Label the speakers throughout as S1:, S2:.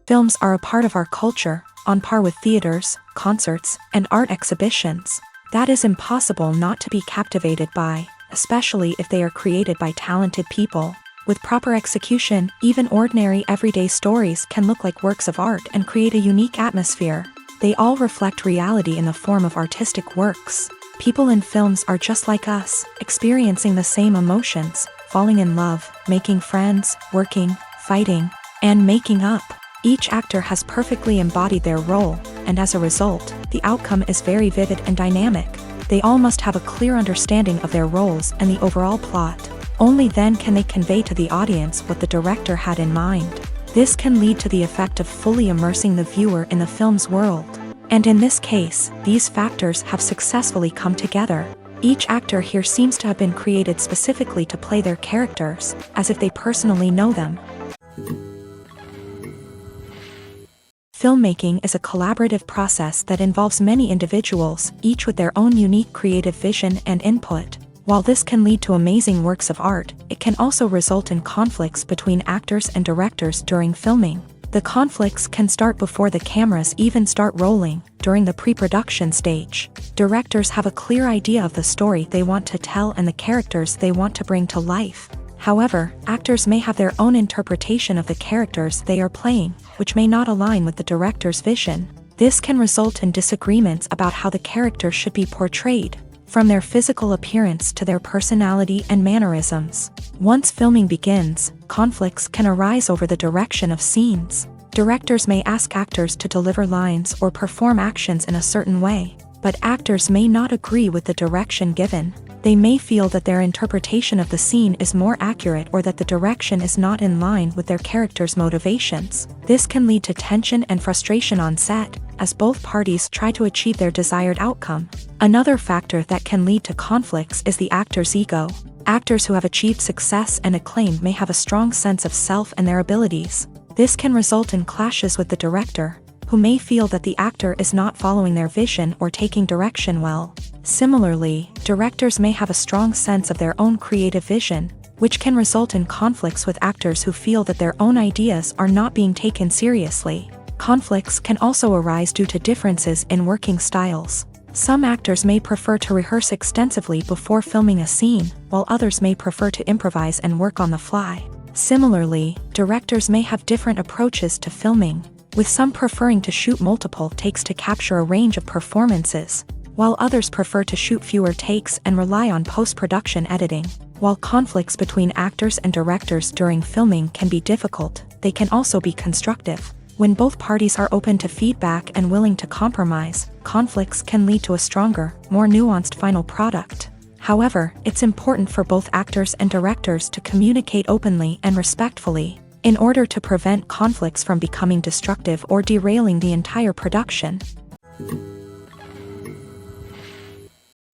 S1: Films are a part of our culture, on par with theaters, concerts, and art exhibitions. That is impossible not to be captivated by, especially if they are created by talented people. With proper execution, even ordinary everyday stories can look like works of art and create a unique atmosphere. They all reflect reality in the form of artistic works. People in films are just like us, experiencing the same emotions, falling in love, making friends, working, fighting, and making up. Each actor has perfectly embodied their role, and as a result, the outcome is very vivid and dynamic. They all must have a clear understanding of their roles and the overall plot. Only then can they convey to the audience what the director had in mind. This can lead to the effect of fully immersing the viewer in the film's world. And in this case, these factors have successfully come together. Each actor here seems to have been created specifically to play their characters, as if they personally know them. Filmmaking is a collaborative process that involves many individuals, each with their own unique creative vision and input. While this can lead to amazing works of art, it can also result in conflicts between actors and directors during filming. The conflicts can start before the cameras even start rolling, during the pre-production stage. Directors have a clear idea of the story they want to tell and the characters they want to bring to life. However, actors may have their own interpretation of the characters they are playing, which may not align with the director's vision. This can result in disagreements about how the character should be portrayed, from their physical appearance to their personality and mannerisms. Once filming begins, conflicts can arise over the direction of scenes. Directors may ask actors to deliver lines or perform actions in a certain way, but actors may not agree with the direction given. They may feel that their interpretation of the scene is more accurate or that the direction is not in line with their character's motivations. This can lead to tension and frustration on set, as both parties try to achieve their desired outcome. Another factor that can lead to conflicts is the actor's ego. Actors who have achieved success and acclaim may have a strong sense of self and their abilities. This can result in clashes with the director, who may feel that the actor is not following their vision or taking direction well. Similarly, directors may have a strong sense of their own creative vision, which can result in conflicts with actors who feel that their own ideas are not being taken seriously. Conflicts can also arise due to differences in working styles. Some actors may prefer to rehearse extensively before filming a scene, while others may prefer to improvise and work on the fly. Similarly, directors may have different approaches to filming, with some preferring to shoot multiple takes to capture a range of performances, while others prefer to shoot fewer takes and rely on post-production editing. While conflicts between actors and directors during filming can be difficult, they can also be constructive. When both parties are open to feedback and willing to compromise, conflicts can lead to a stronger, more nuanced final product. However, it's important for both actors and directors to communicate openly and respectfully, in order to prevent conflicts from becoming destructive or derailing the entire production.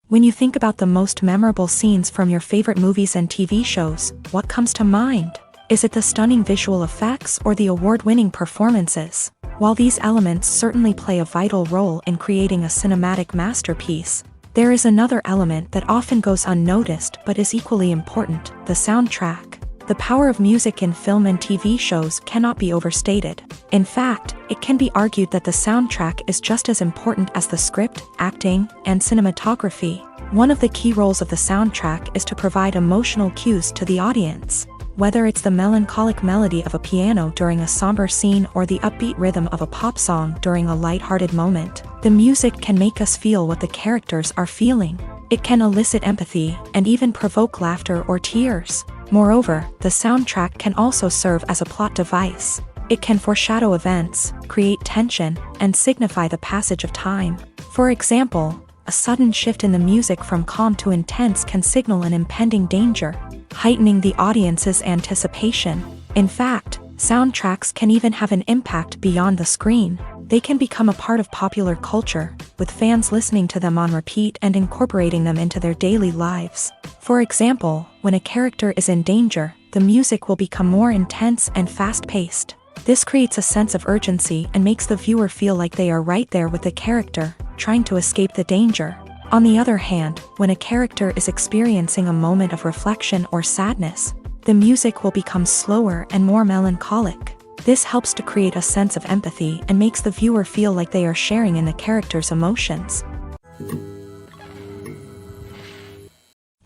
S1: When you think about the most memorable scenes from your favorite movies and TV shows, what comes to mind? Is it the stunning visual effects or the award-winning performances? While these elements certainly play a vital role in creating a cinematic masterpiece, there is another element that often goes unnoticed but is equally important: the soundtrack. The power of music in film and TV shows cannot be overstated. In fact, it can be argued that the soundtrack is just as important as the script, acting, and cinematography. One of the key roles of the soundtrack is to provide emotional cues to the audience. Whether it's the melancholic melody of a piano during a somber scene or the upbeat rhythm of a pop song during a light-hearted moment, the music can make us feel what the characters are feeling. It can elicit empathy and even provoke laughter or tears. Moreover, the soundtrack can also serve as a plot device. It can foreshadow events, create tension, and signify the passage of time. For example, a sudden shift in the music from calm to intense can signal an impending danger, heightening the audience's anticipation. In fact, soundtracks can even have an impact beyond the screen. They can become a part of popular culture, with fans listening to them on repeat and incorporating them into their daily lives. For example, when a character is in danger, the music will become more intense and fast-paced. This creates a sense of urgency and makes the viewer feel like they are right there with the character, trying to escape the danger. On the other hand, when a character is experiencing a moment of reflection or sadness, the music will become slower and more melancholic. This helps to create a sense of empathy and makes the viewer feel like they are sharing in the character's emotions.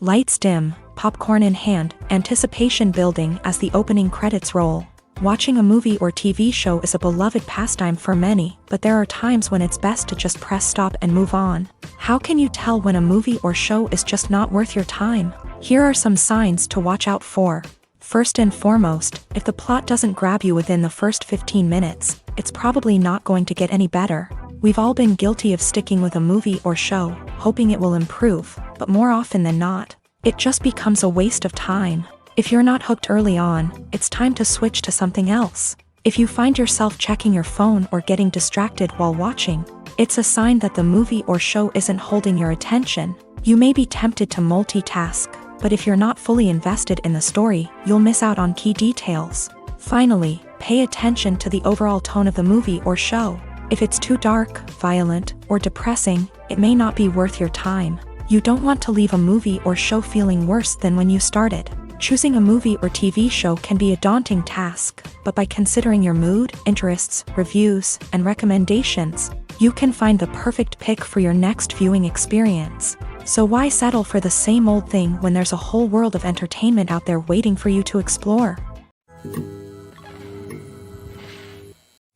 S1: Lights dim, popcorn in hand, anticipation building as the opening credits roll. Watching a movie or TV show is a beloved pastime for many, but there are times when it's best to just press stop and move on. How can you tell when a movie or show is just not worth your time? Here are some signs to watch out for. First and foremost, if the plot doesn't grab you within the first 15 minutes, it's probably not going to get any better. We've all been guilty of sticking with a movie or show, hoping it will improve, but more often than not, it just becomes a waste of time. If you're not hooked early on, it's time to switch to something else. If you find yourself checking your phone or getting distracted while watching, it's a sign that the movie or show isn't holding your attention. You may be tempted to multitask, but if you're not fully invested in the story, you'll miss out on key details. Finally, pay attention to the overall tone of the movie or show. If it's too dark, violent, or depressing, it may not be worth your time. You don't want to leave a movie or show feeling worse than when you started. Choosing a movie or TV show can be a daunting task, but by considering your mood, interests, reviews, and recommendations, you can find the perfect pick for your next viewing experience. So why settle for the same old thing when there's a whole world of entertainment out there waiting for you to explore?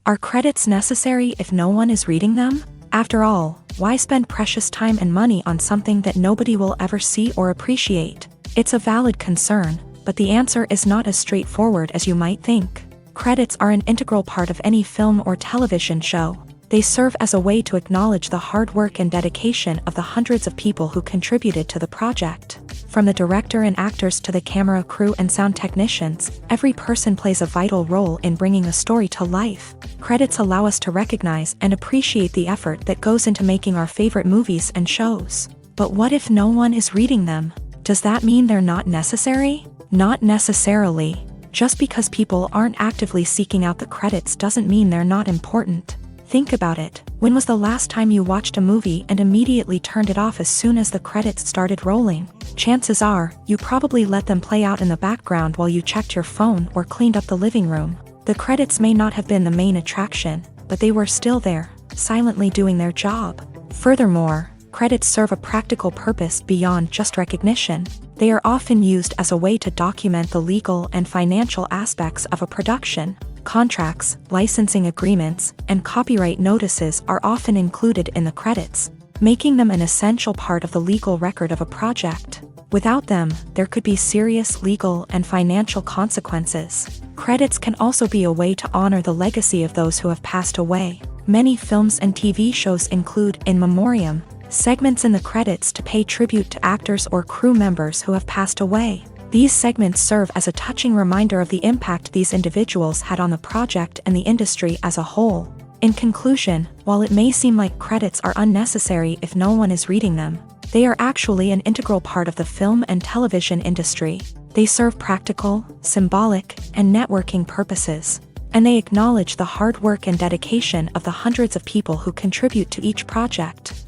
S1: Are credits necessary if no one is reading them? After all, why spend precious time and money on something that nobody will ever see or appreciate? It's a valid concern, but the answer is not as straightforward as you might think. Credits are an integral part of any film or television show. They serve as a way to acknowledge the hard work and dedication of the hundreds of people who contributed to the project. From the director and actors to the camera crew and sound technicians, every person plays a vital role in bringing a story to life. Credits allow us to recognize and appreciate the effort that goes into making our favorite movies and shows. But what if no one is reading them? Does that mean they're not necessary? Not necessarily. Just because people aren't actively seeking out the credits doesn't mean they're not important. Think about it. When was the last time you watched a movie and immediately turned it off as soon as the credits started rolling? Chances are, you probably let them play out in the background while you checked your phone or cleaned up the living room. The credits may not have been the main attraction, but they were still there, silently doing their job. Furthermore, credits serve a practical purpose beyond just recognition. They are often used as a way to document the legal and financial aspects of a production. Contracts, licensing agreements, and copyright notices are often included in the credits, making them an essential part of the legal record of a project. Without them, there could be serious legal and financial consequences. Credits can also be a way to honor the legacy of those who have passed away. Many films and TV shows include in memoriam segments in the credits to pay tribute to actors or crew members who have passed away. These segments serve as a touching reminder of the impact these individuals had on the project and the industry as a whole. In conclusion, while it may seem like credits are unnecessary if no one is reading them, they are actually an integral part of the film and television industry. They serve practical, symbolic, and networking purposes, and they acknowledge the hard work and dedication of the hundreds of people who contribute to each project.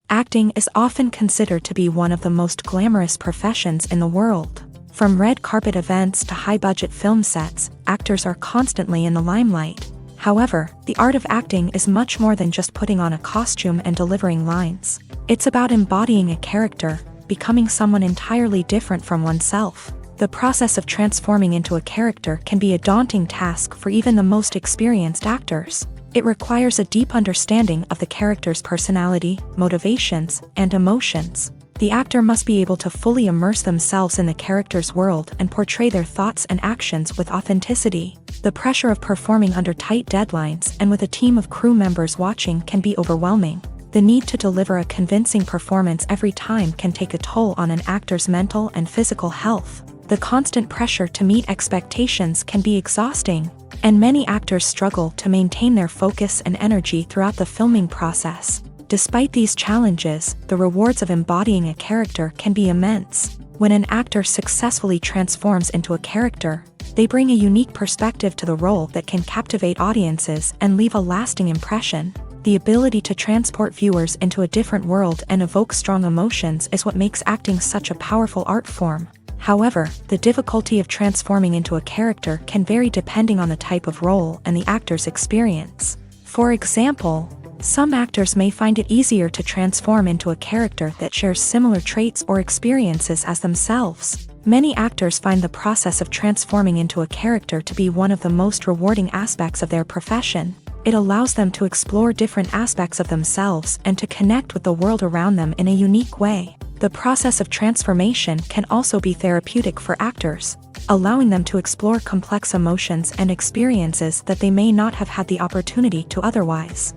S1: Acting is often considered to be one of the most glamorous professions in the world. From red carpet events to high-budget film sets, actors are constantly in the limelight. However, the art of acting is much more than just putting on a costume and delivering lines. It's about embodying a character, becoming someone entirely different from oneself. The process of transforming into a character can be a daunting task for even the most experienced actors. It requires a deep understanding of the character's personality, motivations, and emotions. The actor must be able to fully immerse themselves in the character's world and portray their thoughts and actions with authenticity. The pressure of performing under tight deadlines and with a team of crew members watching can be overwhelming. The need to deliver a convincing performance every time can take a toll on an actor's mental and physical health. The constant pressure to meet expectations can be exhausting, and many actors struggle to maintain their focus and energy throughout the filming process. Despite these challenges, the rewards of embodying a character can be immense. When an actor successfully transforms into a character, they bring a unique perspective to the role that can captivate audiences and leave a lasting impression. The ability to transport viewers into a different world and evoke strong emotions is what makes acting such a powerful art form. However, the difficulty of transforming into a character can vary depending on the type of role and the actor's experience. For example, some actors may find it easier to transform into a character that shares similar traits or experiences as themselves. Many actors find the process of transforming into a character to be one of the most rewarding aspects of their profession. It allows them to explore different aspects of themselves and to connect with the world around them in a unique way. The process of transformation can also be therapeutic for actors, allowing them to explore complex emotions and experiences that they may not have had the opportunity to otherwise.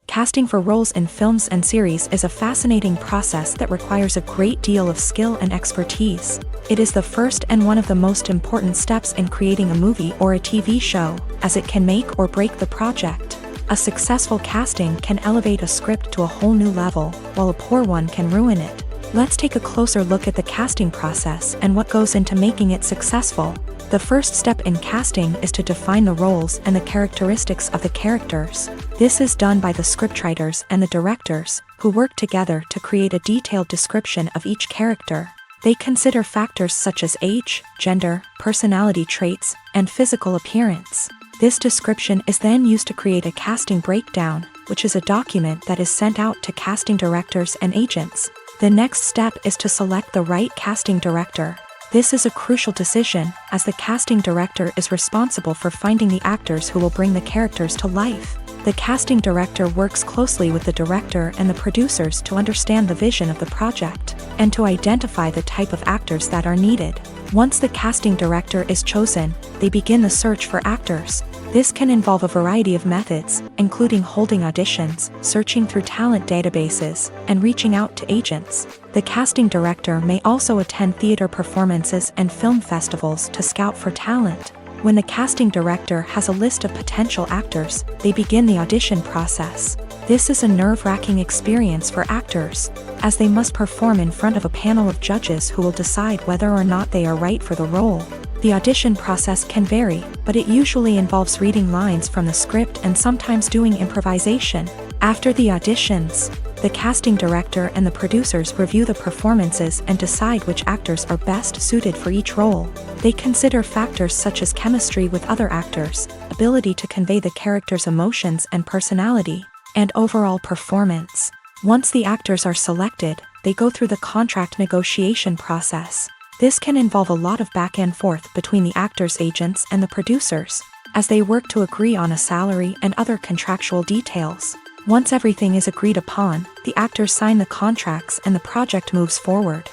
S1: Casting for roles in films and series is a fascinating process that requires a great deal of skill and expertise. It is the first and one of the most important steps in creating a movie or a TV show, as it can make or break the project. A successful casting can elevate a script to a whole new level, while a poor one can ruin it. Let's take a closer look at the casting process and what goes into making it successful. The first step in casting is to define the roles and the characteristics of the characters. This is done by the scriptwriters and the directors, who work together to create a detailed description of each character. They consider factors such as age, gender, personality traits, and physical appearance. This description is then used to create a casting breakdown, which is a document that is sent out to casting directors and agents. The next step is to select the right casting director. This is a crucial decision, as the casting director is responsible for finding the actors who will bring the characters to life. The casting director works closely with the director and the producers to understand the vision of the project, and to identify the type of actors that are needed. Once the casting director is chosen, they begin the search for actors. This can involve a variety of methods, including holding auditions, searching through talent databases, and reaching out to agents. The casting director may also attend theater performances and film festivals to scout for talent. When the casting director has a list of potential actors, they begin the audition process. This is a nerve-wracking experience for actors, as they must perform in front of a panel of judges who will decide whether or not they are right for the role. The audition process can vary, but it usually involves reading lines from the script and sometimes doing improvisation. After the auditions, the casting director and the producers review the performances and decide which actors are best suited for each role. They consider factors such as chemistry with other actors, ability to convey the character's emotions and personality, and overall performance. Once the actors are selected, they go through the contract negotiation process. This can involve a lot of back and forth between the actors' agents and the producers, as they work to agree on a salary and other contractual details. Once everything is agreed upon, the actors sign the contracts and the project moves forward.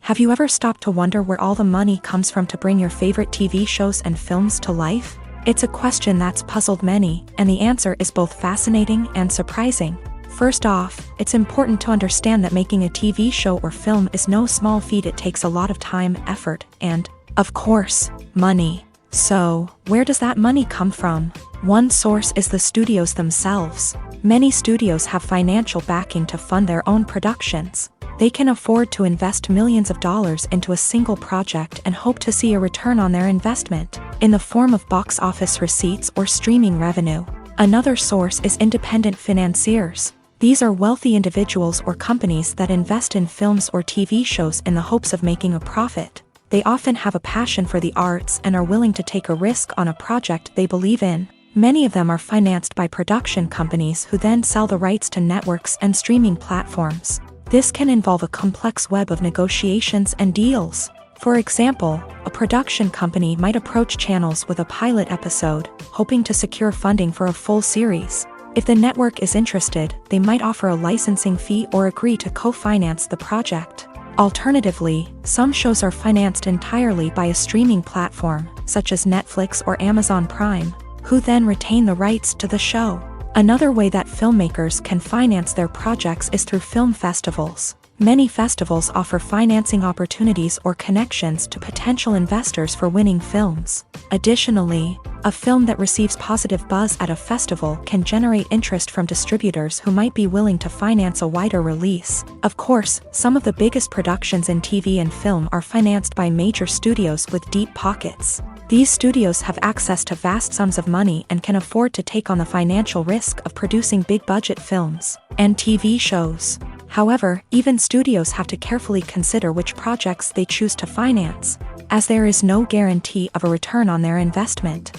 S1: Have you ever stopped to wonder where all the money comes from to bring your favorite TV shows and films to life? It's a question that's puzzled many, and the answer is both fascinating and surprising. First off, it's important to understand that making a TV show or film is no small feat. It takes a lot of time, effort, and, of course, money. So, where does that money come from? One source is the studios themselves. Many studios have financial backing to fund their own productions. They can afford to invest millions of dollars into a single project and hope to see a return on their investment, in the form of box office receipts or streaming revenue. Another source is independent financiers. These are wealthy individuals or companies that invest in films or TV shows in the hopes of making a profit. They often have a passion for the arts and are willing to take a risk on a project they believe in. Many of them are financed by production companies who then sell the rights to networks and streaming platforms. This can involve a complex web of negotiations and deals. For example, a production company might approach channels with a pilot episode, hoping to secure funding for a full series. If the network is interested, they might offer a licensing fee or agree to co-finance the project. Alternatively, some shows are financed entirely by a streaming platform, such as Netflix or Amazon Prime, who then retain the rights to the show. Another way that filmmakers can finance their projects is through film festivals. Many festivals offer financing opportunities or connections to potential investors for winning films. Additionally, a film that receives positive buzz at a festival can generate interest from distributors who might be willing to finance a wider release. Of course, some of the biggest productions in TV and film are financed by major studios with deep pockets. These studios have access to vast sums of money and can afford to take on the financial risk of producing big-budget films and TV shows. However, even studios have to carefully consider which projects they choose to finance, as there is no guarantee of a return on their investment.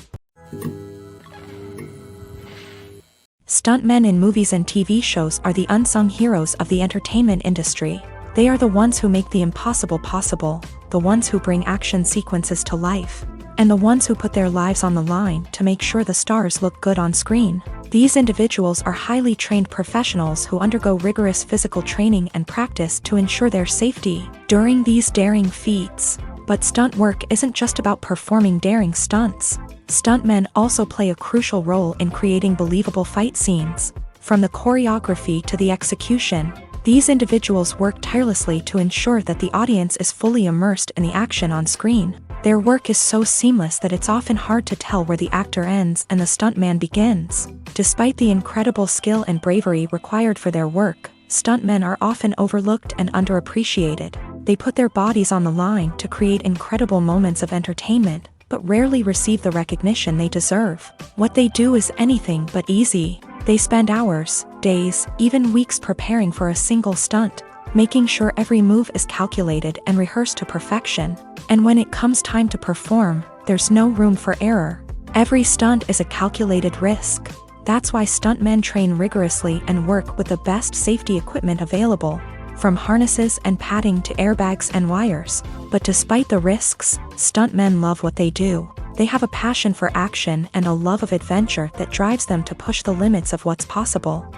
S1: Stuntmen in movies and TV shows are the unsung heroes of the entertainment industry. They are the ones who make the impossible possible, the ones who bring action sequences to life, and the ones who put their lives on the line to make sure the stars look good on screen. These individuals are highly trained professionals who undergo rigorous physical training and practice to ensure their safety during these daring feats. But stunt work isn't just about performing daring stunts. Stuntmen also play a crucial role in creating believable fight scenes. From the choreography to the execution, these individuals work tirelessly to ensure that the audience is fully immersed in the action on screen. Their work is so seamless that it's often hard to tell where the actor ends and the stuntman begins. Despite the incredible skill and bravery required for their work, stuntmen are often overlooked and underappreciated. They put their bodies on the line to create incredible moments of entertainment, but rarely receive the recognition they deserve. What they do is anything but easy. They spend hours, days, even weeks preparing for a single stunt, making sure every move is calculated and rehearsed to perfection. And when it comes time to perform, there's no room for error. Every stunt is a calculated risk. That's why stuntmen train rigorously and work with the best safety equipment available, from harnesses and padding to airbags and wires. But despite the risks, stuntmen love what they do. They have a passion for action and a love of adventure that drives them to push the limits of what's possible.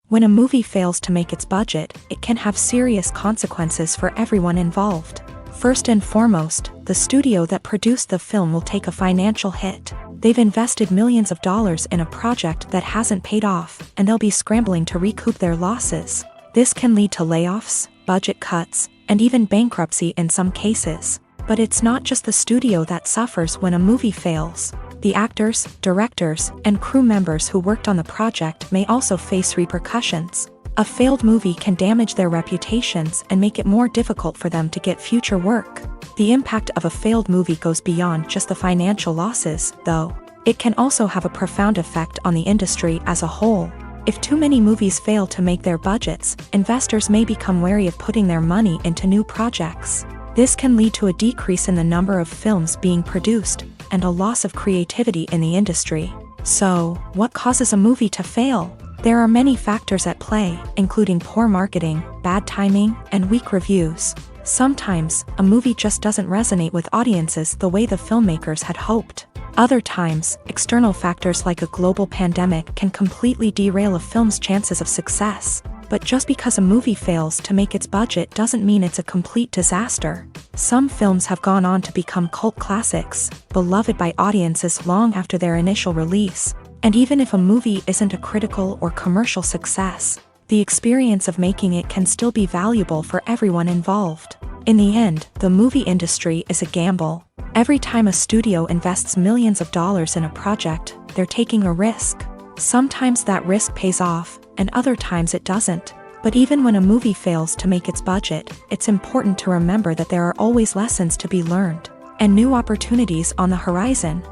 S1: When a movie fails to make its budget, it can have serious consequences for everyone involved. First and foremost, the studio that produced the film will take a financial hit. They've invested millions of dollars in a project that hasn't paid off, and they'll be scrambling to recoup their losses. This can lead to layoffs, budget cuts, and even bankruptcy in some cases. But it's not just the studio that suffers when a movie fails. The actors, directors, and crew members who worked on the project may also face repercussions. A failed movie can damage their reputations and make it more difficult for them to get future work. The impact of a failed movie goes beyond just the financial losses, though. It can also have a profound effect on the industry as a whole. If too many movies fail to make their budgets, investors may become wary of putting their money into new projects. This can lead to a decrease in the number of films being produced, and a loss of creativity in the industry. So, what causes a movie to fail? There are many factors at play, including poor marketing, bad timing, and weak reviews. Sometimes, a movie just doesn't resonate with audiences the way the filmmakers had hoped. Other times, external factors like a global pandemic can completely derail a film's chances of success. But just because a movie fails to make its budget doesn't mean it's a complete disaster. Some films have gone on to become cult classics, beloved by audiences long after their initial release. And even if a movie isn't a critical or commercial success, the experience of making it can still be valuable for everyone involved. In the end, the movie industry is a gamble. Every time a studio invests millions of dollars in a project, they're taking a risk. Sometimes that risk pays off, and other times it doesn't. But even when a movie fails to make its budget, it's important to remember that there are always lessons to be learned, and new opportunities on the horizon.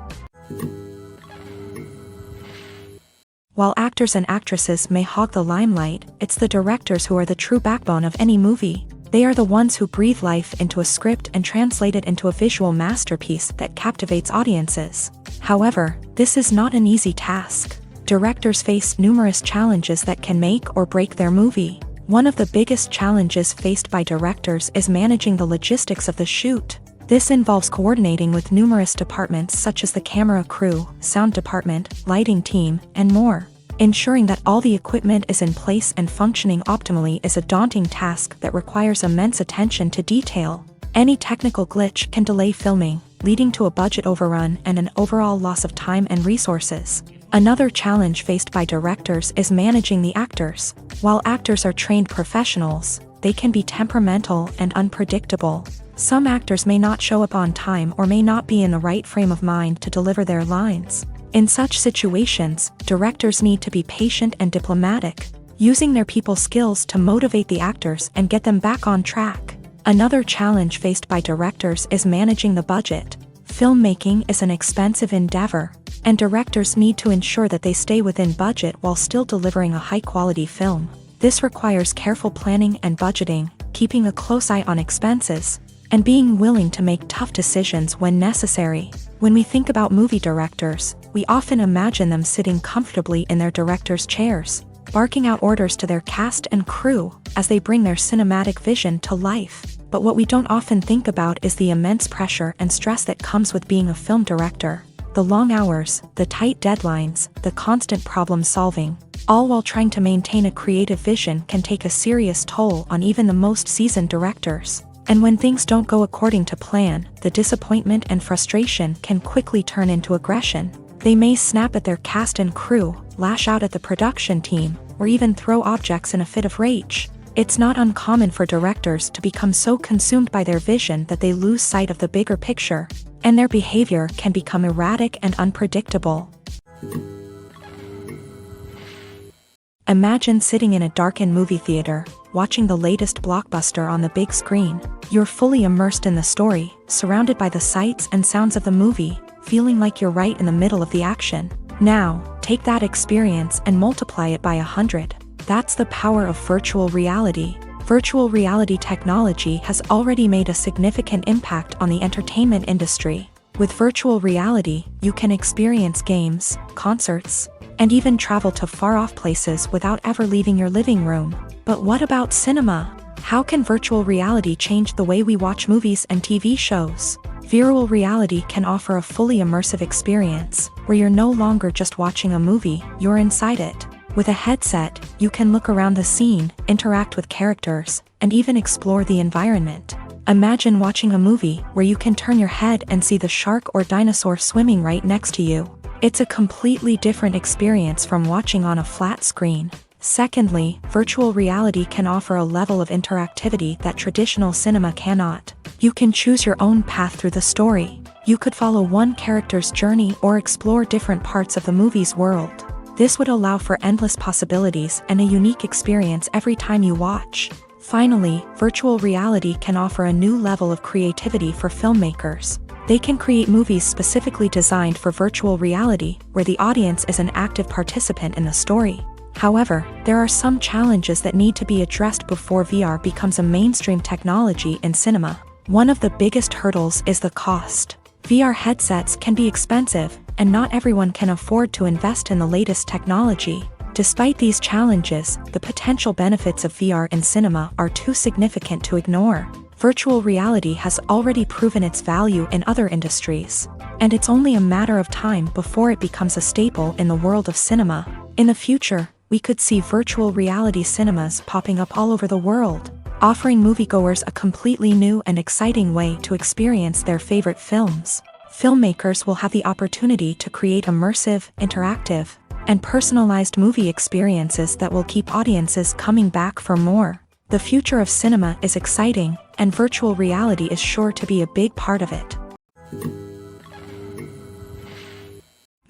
S1: While actors and actresses may hog the limelight, it's the directors who are the true backbone of any movie. They are the ones who breathe life into a script and translate it into a visual masterpiece that captivates audiences. However, this is not an easy task. Directors face numerous challenges that can make or break their movie. One of the biggest challenges faced by directors is managing the logistics of the shoot. This involves coordinating with numerous departments such as the camera crew, sound department, lighting team, and more. Ensuring that all the equipment is in place and functioning optimally is a daunting task that requires immense attention to detail. Any technical glitch can delay filming, leading to a budget overrun and an overall loss of time and resources. Another challenge faced by directors is managing the actors. While actors are trained professionals, they can be temperamental and unpredictable. Some actors may not show up on time or may not be in the right frame of mind to deliver their lines. In such situations, directors need to be patient and diplomatic, using their people skills to motivate the actors and get them back on track. Another challenge faced by directors is managing the budget. Filmmaking is an expensive endeavor, and directors need to ensure that they stay within budget while still delivering a high-quality film. This requires careful planning and budgeting, keeping a close eye on expenses, and being willing to make tough decisions when necessary. When we think about movie directors, we often imagine them sitting comfortably in their director's chairs, barking out orders to their cast and crew as they bring their cinematic vision to life. But what we don't often think about is the immense pressure and stress that comes with being a film director. The long hours, the tight deadlines, the constant problem solving, all while trying to maintain a creative vision can take a serious toll on even the most seasoned directors. And when things don't go according to plan, the disappointment and frustration can quickly turn into aggression. They may snap at their cast and crew, lash out at the production team, or even throw objects in a fit of rage. It's not uncommon for directors to become so consumed by their vision that they lose sight of the bigger picture, and their behavior can become erratic and unpredictable. Imagine sitting in a darkened movie theater, watching the latest blockbuster on the big screen. You're fully immersed in the story, surrounded by the sights and sounds of the movie, feeling like you're right in the middle of the action. Now, take that experience and multiply it by 100. That's the power of virtual reality. Virtual reality technology has already made a significant impact on the entertainment industry. With virtual reality, you can experience games, concerts, and even travel to far-off places without ever leaving your living room. But what about cinema? How can virtual reality change the way we watch movies and TV shows? Virtual reality can offer a fully immersive experience, where you're no longer just watching a movie, you're inside it. With a headset, you can look around the scene, interact with characters, and even explore the environment. Imagine watching a movie where you can turn your head and see the shark or dinosaur swimming right next to you. It's a completely different experience from watching on a flat screen. Secondly, virtual reality can offer a level of interactivity that traditional cinema cannot. You can choose your own path through the story. You could follow one character's journey or explore different parts of the movie's world. This would allow for endless possibilities and a unique experience every time you watch. Finally, virtual reality can offer a new level of creativity for filmmakers. They can create movies specifically designed for virtual reality, where the audience is an active participant in the story. However, there are some challenges that need to be addressed before VR becomes a mainstream technology in cinema. One of the biggest hurdles is the cost. VR headsets can be expensive, and not everyone can afford to invest in the latest technology. Despite these challenges, the potential benefits of VR in cinema are too significant to ignore. Virtual reality has already proven its value in other industries, and it's only a matter of time before it becomes a staple in the world of cinema. In the future, we could see virtual reality cinemas popping up all over the world, offering moviegoers a completely new and exciting way to experience their favorite films. Filmmakers will have the opportunity to create immersive, interactive, and personalized movie experiences that will keep audiences coming back for more. The future of cinema is exciting, and virtual reality is sure to be a big part of it.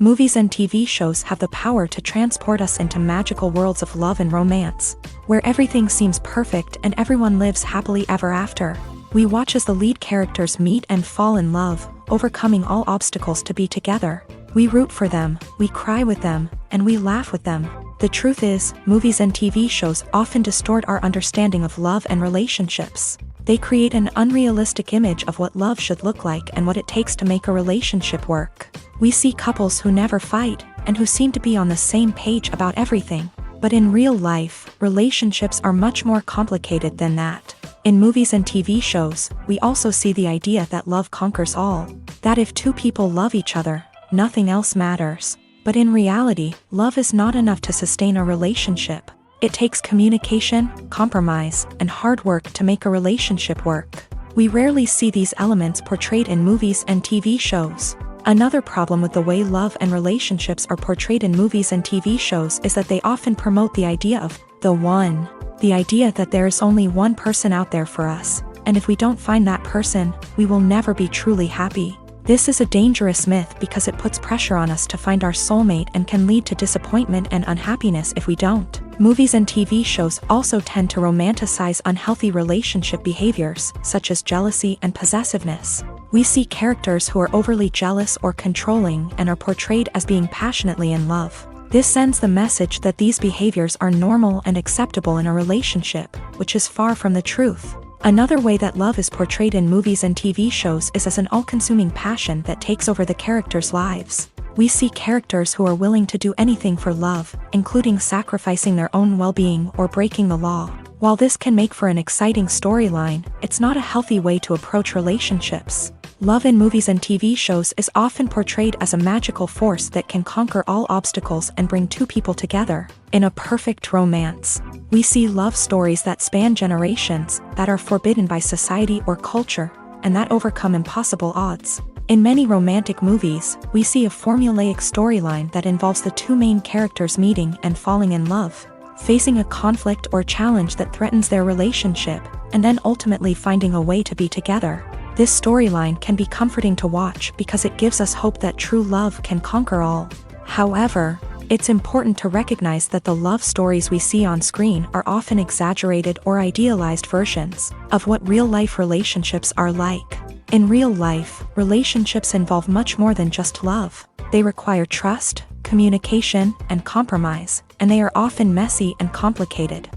S1: Movies and TV shows have the power to transport us into magical worlds of love and romance, where everything seems perfect and everyone lives happily ever after. We watch as the lead characters meet and fall in love, overcoming all obstacles to be together. We root for them, we cry with them, and we laugh with them. The truth is, movies and TV shows often distort our understanding of love and relationships. They create an unrealistic image of what love should look like and what it takes to make a relationship work. We see couples who never fight, and who seem to be on the same page about everything. But in real life, relationships are much more complicated than that. In movies and TV shows, we also see the idea that love conquers all. That if two people love each other, nothing else matters. But in reality, love is not enough to sustain a relationship. It takes communication, compromise, and hard work to make a relationship work. We rarely see these elements portrayed in movies and TV shows. Another problem with the way love and relationships are portrayed in movies and TV shows is that they often promote the idea of the one. The idea that there is only one person out there for us, and if we don't find that person, we will never be truly happy. This is a dangerous myth because it puts pressure on us to find our soulmate and can lead to disappointment and unhappiness if we don't. Movies and TV shows also tend to romanticize unhealthy relationship behaviors, such as jealousy and possessiveness. We see characters who are overly jealous or controlling and are portrayed as being passionately in love. This sends the message that these behaviors are normal and acceptable in a relationship, which is far from the truth. Another way that love is portrayed in movies and TV shows is as an all-consuming passion that takes over the characters' lives. We see characters who are willing to do anything for love, including sacrificing their own well-being or breaking the law. While this can make for an exciting storyline, it's not a healthy way to approach relationships. Love in movies and TV shows is often portrayed as a magical force that can conquer all obstacles and bring two people together. In a perfect romance, we see love stories that span generations, that are forbidden by society or culture, and that overcome impossible odds. In many romantic movies, we see a formulaic storyline that involves the two main characters meeting and falling in love, facing a conflict or challenge that threatens their relationship, and then ultimately finding a way to be together. This storyline can be comforting to watch because it gives us hope that true love can conquer all. However, it's important to recognize that the love stories we see on screen are often exaggerated or idealized versions of what real-life relationships are like. In real life, relationships involve much more than just love. They require trust, communication, and compromise, and they are often messy and complicated.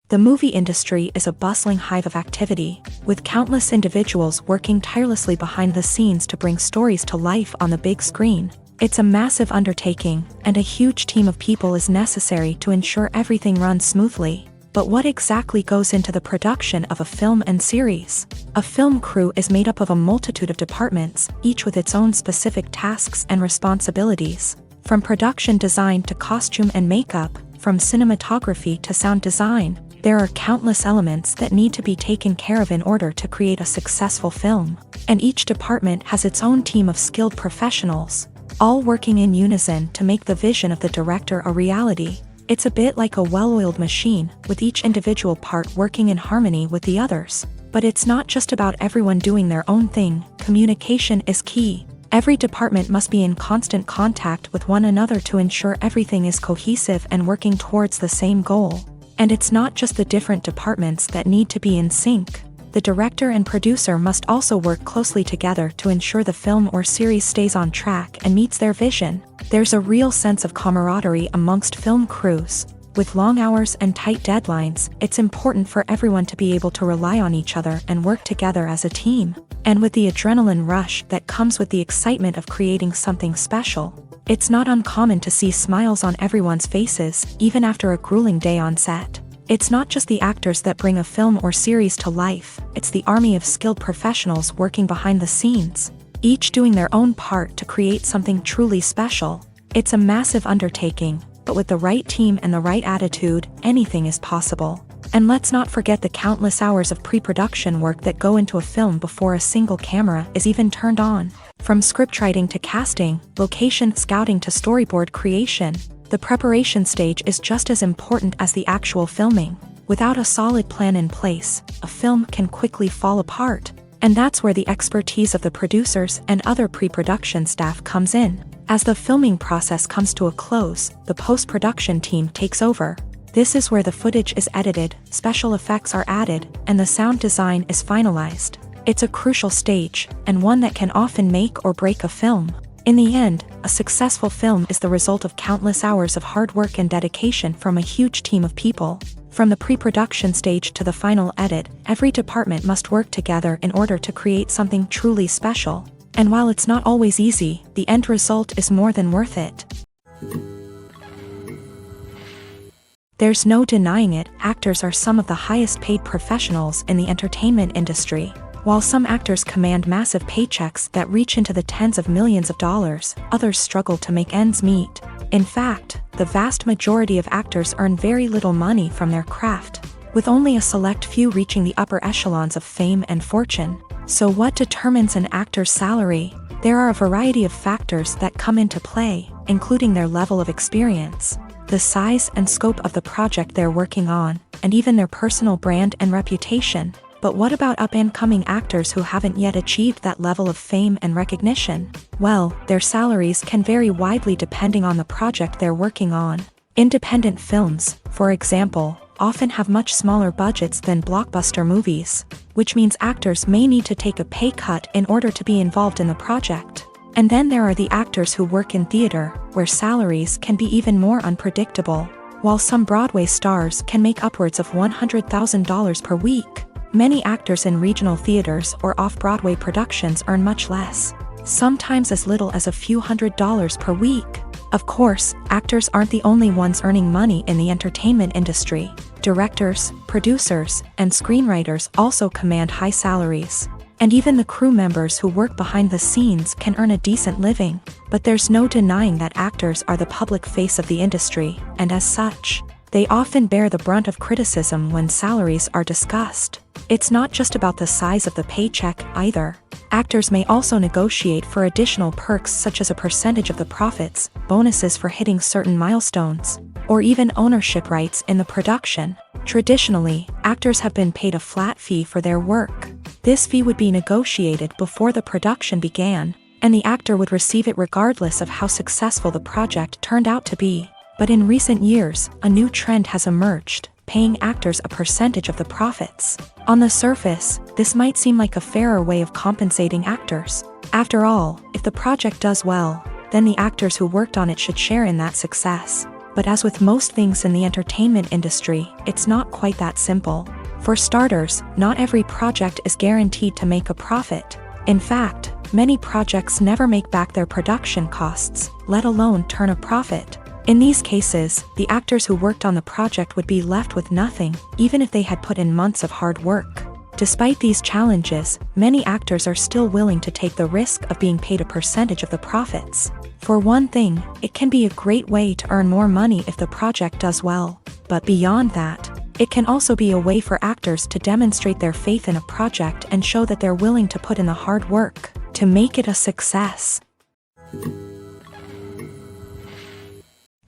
S1: The movie industry is a bustling hive of activity, with countless individuals working tirelessly behind the scenes to bring stories to life on the big screen. It's a massive undertaking, and a huge team of people is necessary to ensure everything runs smoothly. But what exactly goes into the production of a film and series? A film crew is made up of a multitude of departments, each with its own specific tasks and responsibilities. From production design to costume and makeup, from cinematography to sound design, there are countless elements that need to be taken care of in order to create a successful film. And each department has its own team of skilled professionals, all working in unison to make the vision of the director a reality. It's a bit like a well-oiled machine, with each individual part working in harmony with the others. But it's not just about everyone doing their own thing. Communication is key. Every department must be in constant contact with one another to ensure everything is cohesive and working towards the same goal. And it's not just the different departments that need to be in sync. The director and producer must also work closely together to ensure the film or series stays on track and meets their vision. There's a real sense of camaraderie amongst film crews. With long hours and tight deadlines, it's important for everyone to be able to rely on each other and work together as a team. And with the adrenaline rush that comes with the excitement of creating something special, it's not uncommon to see smiles on everyone's faces, even after a grueling day on set. It's not just the actors that bring a film or series to life, it's the army of skilled professionals working behind the scenes, each doing their own part to create something truly special. It's a massive undertaking, but with the right team and the right attitude, anything is possible. And let's not forget the countless hours of pre-production work that go into a film before a single camera is even turned on. From scriptwriting to casting, location scouting to storyboard creation, the preparation stage is just as important as the actual filming. Without a solid plan in place, a film can quickly fall apart. And that's where the expertise of the producers and other pre-production staff comes in. As the filming process comes to a close, the post-production team takes over. This is where the footage is edited, special effects are added, and the sound design is finalized. It's a crucial stage, and one that can often make or break a film. In the end, a successful film is the result of countless hours of hard work and dedication from a huge team of people. From the pre-production stage to the final edit, every department must work together in order to create something truly special. And while it's not always easy, the end result is more than worth it. There's no denying it, actors are some of the highest paid professionals in the entertainment industry. While some actors command massive paychecks that reach into the tens of millions of dollars, others struggle to make ends meet. In fact, the vast majority of actors earn very little money from their craft, with only a select few reaching the upper echelons of fame and fortune. So what determines an actor's salary? There are a variety of factors that come into play, including their level of experience, the size and scope of the project they're working on, and even their personal brand and reputation. But what about up-and-coming actors who haven't yet achieved that level of fame and recognition? Well, their salaries can vary widely depending on the project they're working on. Independent films, for example, often have much smaller budgets than blockbuster movies, which means actors may need to take a pay cut in order to be involved in the project. And then there are the actors who work in theater, where salaries can be even more unpredictable. While some Broadway stars can make upwards of $100,000 per week, many actors in regional theaters or off-Broadway productions earn much less, sometimes as little as a few $100s per week. Of course, actors aren't the only ones earning money in the entertainment industry. Directors, producers, and screenwriters also command high salaries. And even the crew members who work behind the scenes can earn a decent living. But there's no denying that actors are the public face of the industry, and as such, they often bear the brunt of criticism when salaries are discussed. It's not just about the size of the paycheck, either. Actors may also negotiate for additional perks such as a percentage of the profits, bonuses for hitting certain milestones, or even ownership rights in the production. Traditionally, actors have been paid a flat fee for their work. This fee would be negotiated before the production began, and the actor would receive it regardless of how successful the project turned out to be. But in recent years, a new trend has emerged, paying actors a percentage of the profits. On the surface, this might seem like a fairer way of compensating actors. After all, if the project does well, then the actors who worked on it should share in that success. But as with most things in the entertainment industry, it's not quite that simple. For starters, not every project is guaranteed to make a profit. In fact, many projects never make back their production costs, let alone turn a profit. In these cases, the actors who worked on the project would be left with nothing, even if they had put in months of hard work. Despite these challenges, many actors are still willing to take the risk of being paid a percentage of the profits. For one thing, it can be a great way to earn more money if the project does well. But beyond that, it can also be a way for actors to demonstrate their faith in a project and show that they're willing to put in the hard work to make it a success.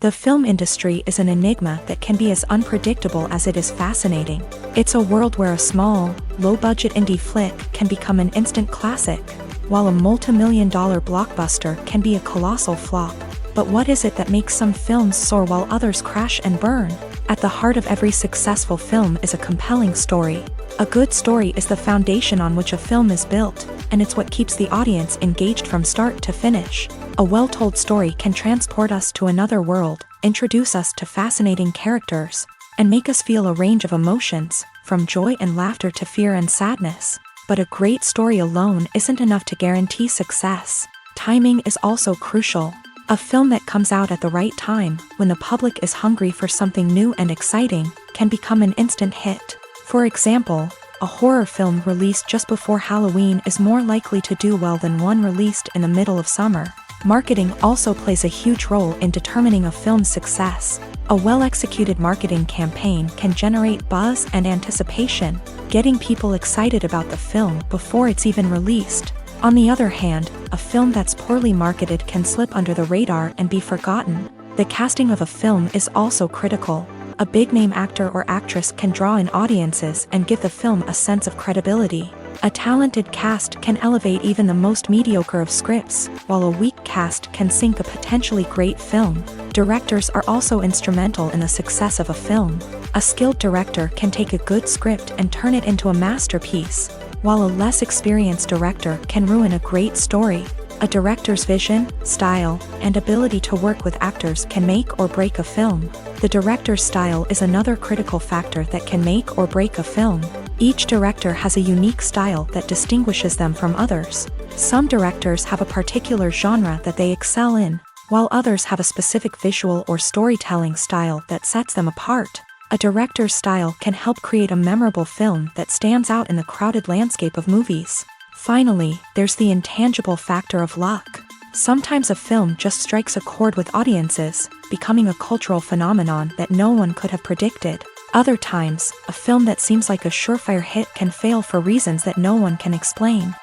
S1: The film industry is an enigma that can be as unpredictable as it is fascinating. It's a world where a small, low-budget indie flick can become an instant classic, while a multi-million-dollar blockbuster can be a colossal flop. But what is it that makes some films soar while others crash and burn? At the heart of every successful film is a compelling story. A good story is the foundation on which a film is built, and it's what keeps the audience engaged from start to finish. A well-told story can transport us to another world, introduce us to fascinating characters, and make us feel a range of emotions, from joy and laughter to fear and sadness. But a great story alone isn't enough to guarantee success. Timing is also crucial. A film that comes out at the right time, when the public is hungry for something new and exciting, can become an instant hit. For example, a horror film released just before Halloween is more likely to do well than one released in the middle of summer. Marketing also plays a huge role in determining a film's success. A well-executed marketing campaign can generate buzz and anticipation, getting people excited about the film before it's even released. On the other hand, a film that's poorly marketed can slip under the radar and be forgotten. The casting of a film is also critical. A big-name actor or actress can draw in audiences and give the film a sense of credibility. A talented cast can elevate even the most mediocre of scripts, while a weak cast can sink a potentially great film. Directors are also instrumental in the success of a film. A skilled director can take a good script and turn it into a masterpiece, while a less experienced director can ruin a great story. A director's vision, style, and ability to work with actors can make or break a film. The director's style is another critical factor that can make or break a film. Each director has a unique style that distinguishes them from others. Some directors have a particular genre that they excel in, while others have a specific visual or storytelling style that sets them apart. A director's style can help create a memorable film that stands out in the crowded landscape of movies. Finally, there's the intangible factor of luck. Sometimes a film just strikes a chord with audiences, becoming a cultural phenomenon that no one could have predicted. Other times, a film that seems like a surefire hit can fail for reasons that no one can explain.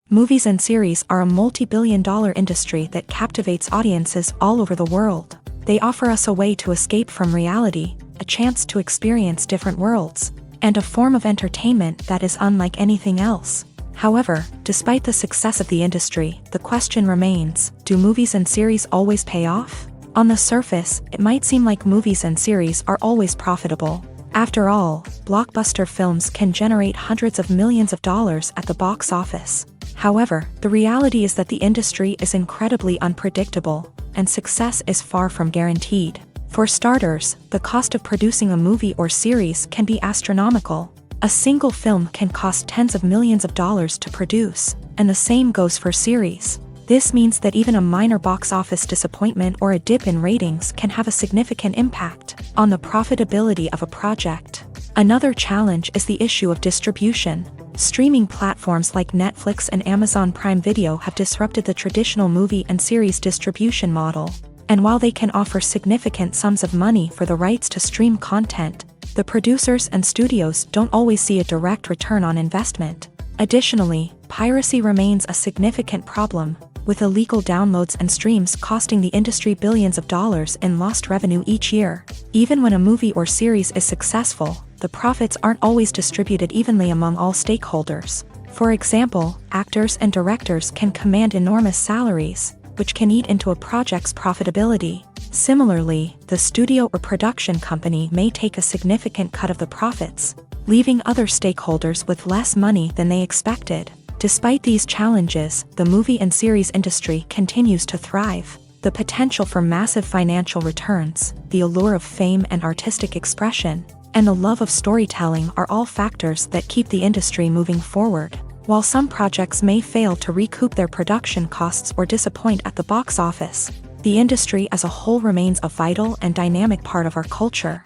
S1: Movies and series are a multi-billion-dollar industry that captivates audiences all over the world. They offer us a way to escape from reality, a chance to experience different worlds, and a form of entertainment that is unlike anything else. However, despite the success of the industry, the question remains, do movies and series always pay off? On the surface, it might seem like movies and series are always profitable. After all, blockbuster films can generate hundreds of millions of dollars at the box office. However, the reality is that the industry is incredibly unpredictable, and success is far from guaranteed. For starters, the cost of producing a movie or series can be astronomical. A single film can cost tens of millions of dollars to produce, and the same goes for series. This means that even a minor box office disappointment or a dip in ratings can have a significant impact on the profitability of a project. Another challenge is the issue of distribution. Streaming platforms like Netflix and Amazon Prime Video have disrupted the traditional movie and series distribution model. And while they can offer significant sums of money for the rights to stream content, the producers and studios don't always see a direct return on investment. Additionally, piracy remains a significant problem, with illegal downloads and streams costing the industry billions of dollars in lost revenue each year. Even when a movie or series is successful, the profits aren't always distributed evenly among all stakeholders. For example, actors and directors can command enormous salaries, which can eat into a project's profitability. Similarly, the studio or production company may take a significant cut of the profits, leaving other stakeholders with less money than they expected. Despite these challenges, the movie and series industry continues to thrive. The potential for massive financial returns, the allure of fame and artistic expression, and the love of storytelling are all factors that keep the industry moving forward. While some projects may fail to recoup their production costs or disappoint at the box office, the industry as a whole remains a vital and dynamic part of our culture.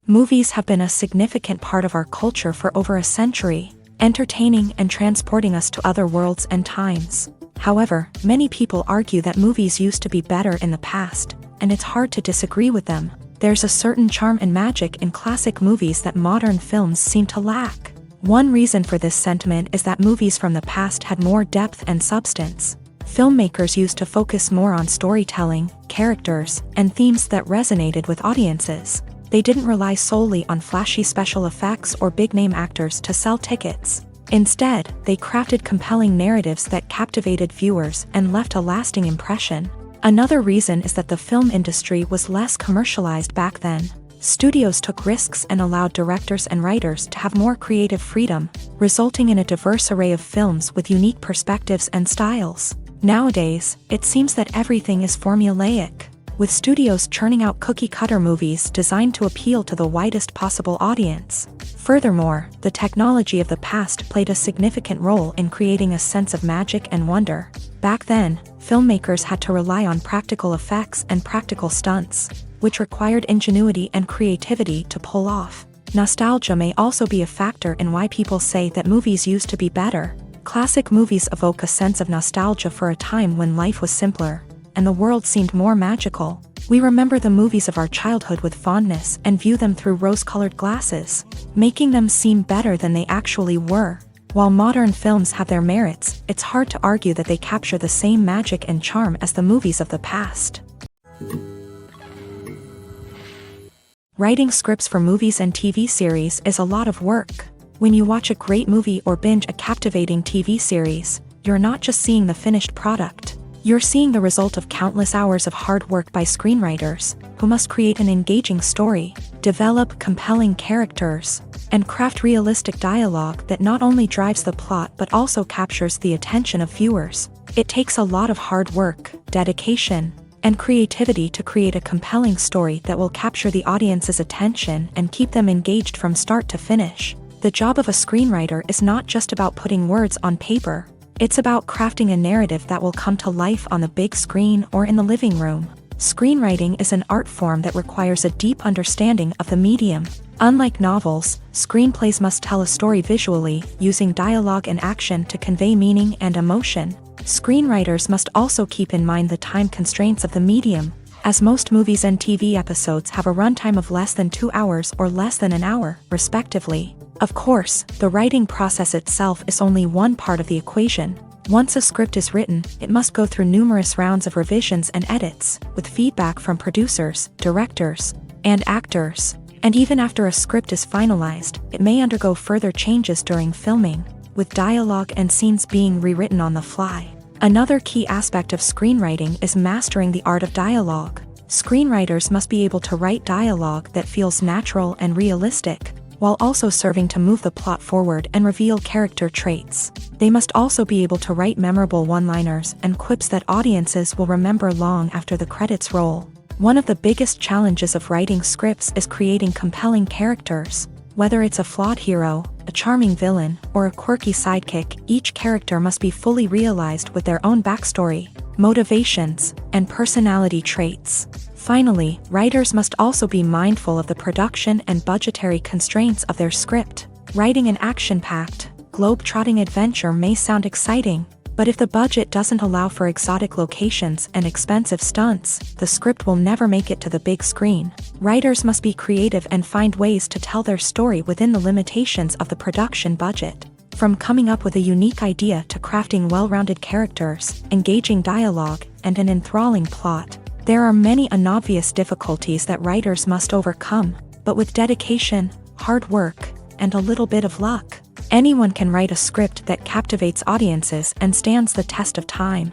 S1: Movies have been a significant part of our culture for over a century, entertaining and transporting us to other worlds and times. However, many people argue that movies used to be better in the past, and it's hard to disagree with them. There's a certain charm and magic in classic movies that modern films seem to lack. One reason for this sentiment is that movies from the past had more depth and substance. Filmmakers used to focus more on storytelling, characters, and themes that resonated with audiences. They didn't rely solely on flashy special effects or big-name actors to sell tickets. Instead, they crafted compelling narratives that captivated viewers and left a lasting impression. Another reason is that the film industry was less commercialized back then. Studios took risks and allowed directors and writers to have more creative freedom, resulting in a diverse array of films with unique perspectives and styles. Nowadays, it seems that everything is formulaic, with studios churning out cookie-cutter movies designed to appeal to the widest possible audience. Furthermore, the technology of the past played a significant role in creating a sense of magic and wonder. Back then, filmmakers had to rely on practical effects and practical stunts, which required ingenuity and creativity to pull off. Nostalgia may also be a factor in why people say that movies used to be better. Classic movies evoke a sense of nostalgia for a time when life was simpler, and the world seemed more magical. We remember the movies of our childhood with fondness and view them through rose-colored glasses, making them seem better than they actually were. While modern films have their merits, it's hard to argue that they capture the same magic and charm as the movies of the past. Writing scripts for movies and TV series is a lot of work. When you watch a great movie or binge a captivating TV series, you're not just seeing the finished product. You're seeing the result of countless hours of hard work by screenwriters, who must create an engaging story, develop compelling characters, and craft realistic dialogue that not only drives the plot but also captures the attention of viewers. It takes a lot of hard work, dedication, and creativity to create a compelling story that will capture the audience's attention and keep them engaged from start to finish. The job of a screenwriter is not just about putting words on paper. It's about crafting a narrative that will come to life on the big screen or in the living room. Screenwriting is an art form that requires a deep understanding of the medium. Unlike novels, screenplays must tell a story visually, using dialogue and action to convey meaning and emotion. Screenwriters must also keep in mind the time constraints of the medium, as most movies and TV episodes have a runtime of less than 2 hours or less than an hour, respectively. Of course, the writing process itself is only one part of the equation. Once a script is written, it must go through numerous rounds of revisions and edits, with feedback from producers, directors, and actors. And even after a script is finalized, it may undergo further changes during filming, with dialogue and scenes being rewritten on the fly. Another key aspect of screenwriting is mastering the art of dialogue. Screenwriters must be able to write dialogue that feels natural and realistic, while also serving to move the plot forward and reveal character traits. They must also be able to write memorable one-liners and quips that audiences will remember long after the credits roll. One of the biggest challenges of writing scripts is creating compelling characters. Whether it's a flawed hero, a charming villain, or a quirky sidekick, each character must be fully realized with their own backstory, motivations, and personality traits. Finally, writers must also be mindful of the production and budgetary constraints of their script. Writing an action-packed, globe-trotting adventure may sound exciting, but if the budget doesn't allow for exotic locations and expensive stunts, the script will never make it to the big screen. Writers must be creative and find ways to tell their story within the limitations of the production budget. From coming up with a unique idea to crafting well-rounded characters, engaging dialogue, and an enthralling plot, there are many unobvious difficulties that writers must overcome, but with dedication, hard work, and a little bit of luck, anyone can write a script that captivates audiences and stands the test of time.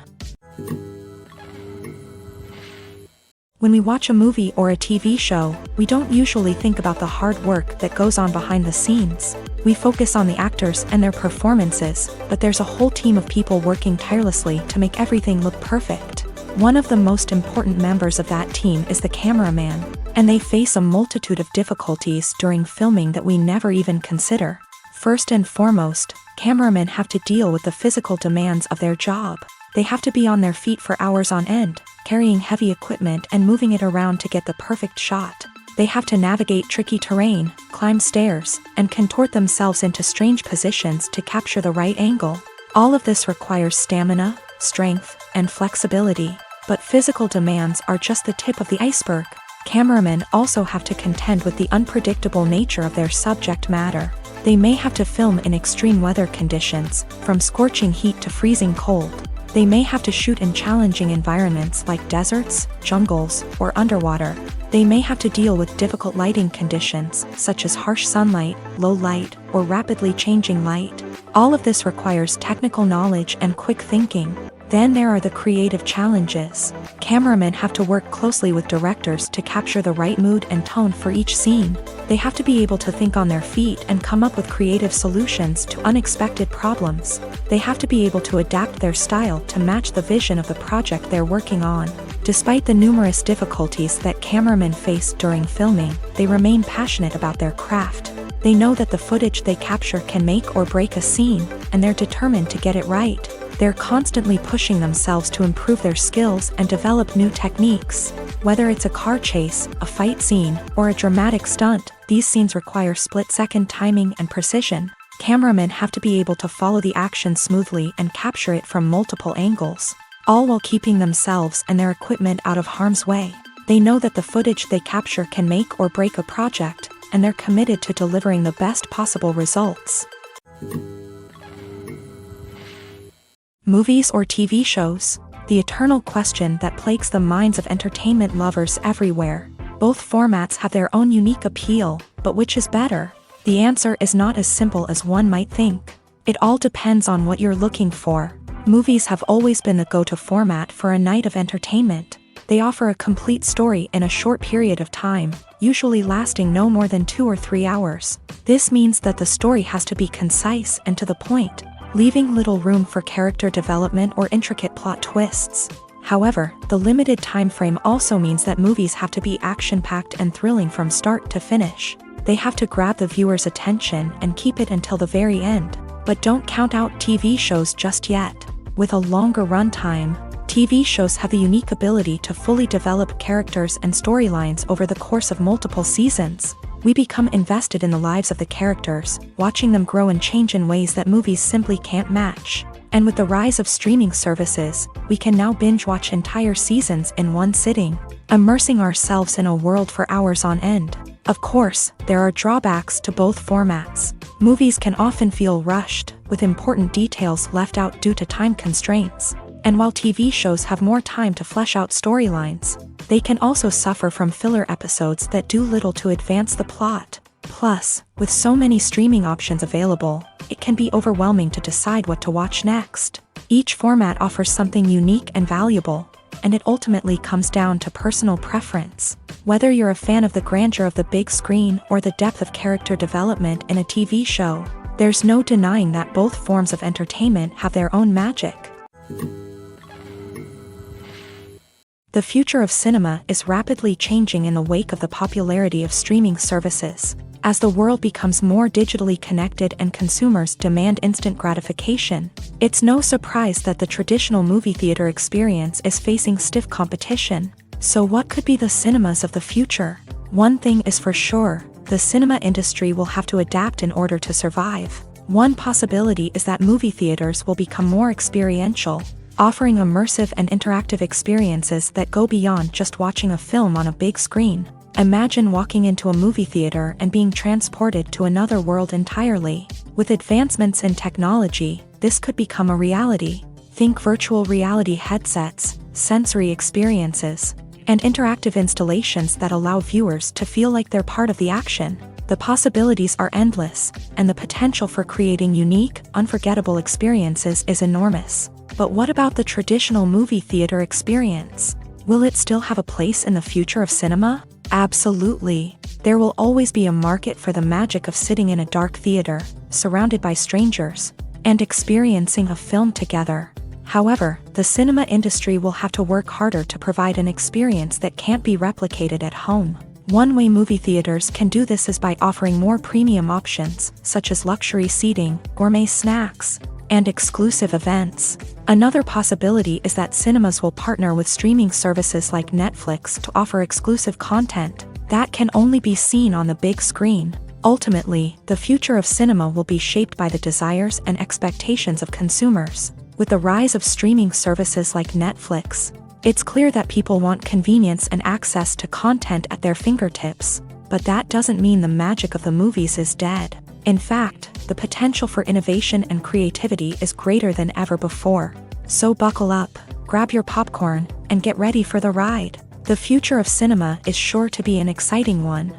S1: When we watch a movie or a TV show, we don't usually think about the hard work that goes on behind the scenes. We focus on the actors and their performances, but there's a whole team of people working tirelessly to make everything look perfect. One of the most important members of that team is the cameraman, and they face a multitude of difficulties during filming that we never even consider. First and foremost, cameramen have to deal with the physical demands of their job. They have to be on their feet for hours on end, carrying heavy equipment and moving it around to get the perfect shot. They have to navigate tricky terrain, climb stairs, and contort themselves into strange positions to capture the right angle. All of this requires stamina, strength, and flexibility. But physical demands are just the tip of the iceberg. Cameramen also have to contend with the unpredictable nature of their subject matter. They may have to film in extreme weather conditions, from scorching heat to freezing cold. They may have to shoot in challenging environments like deserts, jungles, or underwater. They may have to deal with difficult lighting conditions, such as harsh sunlight, low light, or rapidly changing light. All of this requires technical knowledge and quick thinking. Then there are the creative challenges. Cameramen have to work closely with directors to capture the right mood and tone for each scene. They have to be able to think on their feet and come up with creative solutions to unexpected problems. They have to be able to adapt their style to match the vision of the project they're working on. Despite the numerous difficulties that cameramen face during filming, they remain passionate about their craft. They know that the footage they capture can make or break a scene, and they're determined to get it right. They're constantly pushing themselves to improve their skills and develop new techniques. Whether it's a car chase, a fight scene, or a dramatic stunt, these scenes require split-second timing and precision. Cameramen have to be able to follow the action smoothly and capture it from multiple angles, all while keeping themselves and their equipment out of harm's way. They know that the footage they capture can make or break a project, and they're committed to delivering the best possible results. Movies or TV shows? The eternal question that plagues the minds of entertainment lovers everywhere. Both formats have their own unique appeal, but which is better? The answer is not as simple as one might think. It all depends on what you're looking for. Movies have always been the go-to format for a night of entertainment. They offer a complete story in a short period of time, usually lasting no more than 2 or 3 hours. This means that the story has to be concise and to the point, leaving little room for character development or intricate plot twists. However, the limited time frame also means that movies have to be action-packed and thrilling from start to finish. They have to grab the viewer's attention and keep it until the very end. But don't count out TV shows just yet. With a longer runtime, TV shows have the unique ability to fully develop characters and storylines over the course of multiple seasons. We become invested in the lives of the characters, watching them grow and change in ways that movies simply can't match. And with the rise of streaming services, we can now binge-watch entire seasons in one sitting, immersing ourselves in a world for hours on end. Of course, there are drawbacks to both formats. Movies can often feel rushed, with important details left out due to time constraints. And while TV shows have more time to flesh out storylines, they can also suffer from filler episodes that do little to advance the plot. Plus, with so many streaming options available, it can be overwhelming to decide what to watch next. Each format offers something unique and valuable, and it ultimately comes down to personal preference. Whether you're a fan of the grandeur of the big screen or the depth of character development in a TV show, there's no denying that both forms of entertainment have their own magic. The future of cinema is rapidly changing in the wake of the popularity of streaming services. As the world becomes more digitally connected and consumers demand instant gratification, it's no surprise that the traditional movie theater experience is facing stiff competition. So what could be the cinemas of the future? One thing is for sure, the cinema industry will have to adapt in order to survive. One possibility is that movie theaters will become more experiential, offering immersive and interactive experiences that go beyond just watching a film on a big screen. Imagine walking into a movie theater and being transported to another world entirely. With advancements in technology, this could become a reality. Think virtual reality headsets, sensory experiences, and interactive installations that allow viewers to feel like they're part of the action. The possibilities are endless, and the potential for creating unique, unforgettable experiences is enormous. But what about the traditional movie theater experience? Will it still have a place in the future of cinema? Absolutely. There will always be a market for the magic of sitting in a dark theater, surrounded by strangers, and experiencing a film together. However, the cinema industry will have to work harder to provide an experience that can't be replicated at home. One way movie theaters can do this is by offering more premium options, such as luxury seating, gourmet snacks, and exclusive events. Another possibility is that cinemas will partner with streaming services like Netflix to offer exclusive content that can only be seen on the big screen. Ultimately, the future of cinema will be shaped by the desires and expectations of consumers. With the rise of streaming services like Netflix, it's clear that people want convenience and access to content at their fingertips. But that doesn't mean the magic of the movies is dead. In fact, the potential for innovation and creativity is greater than ever before. So buckle up, grab your popcorn, and get ready for the ride. The future of cinema is sure to be an exciting one.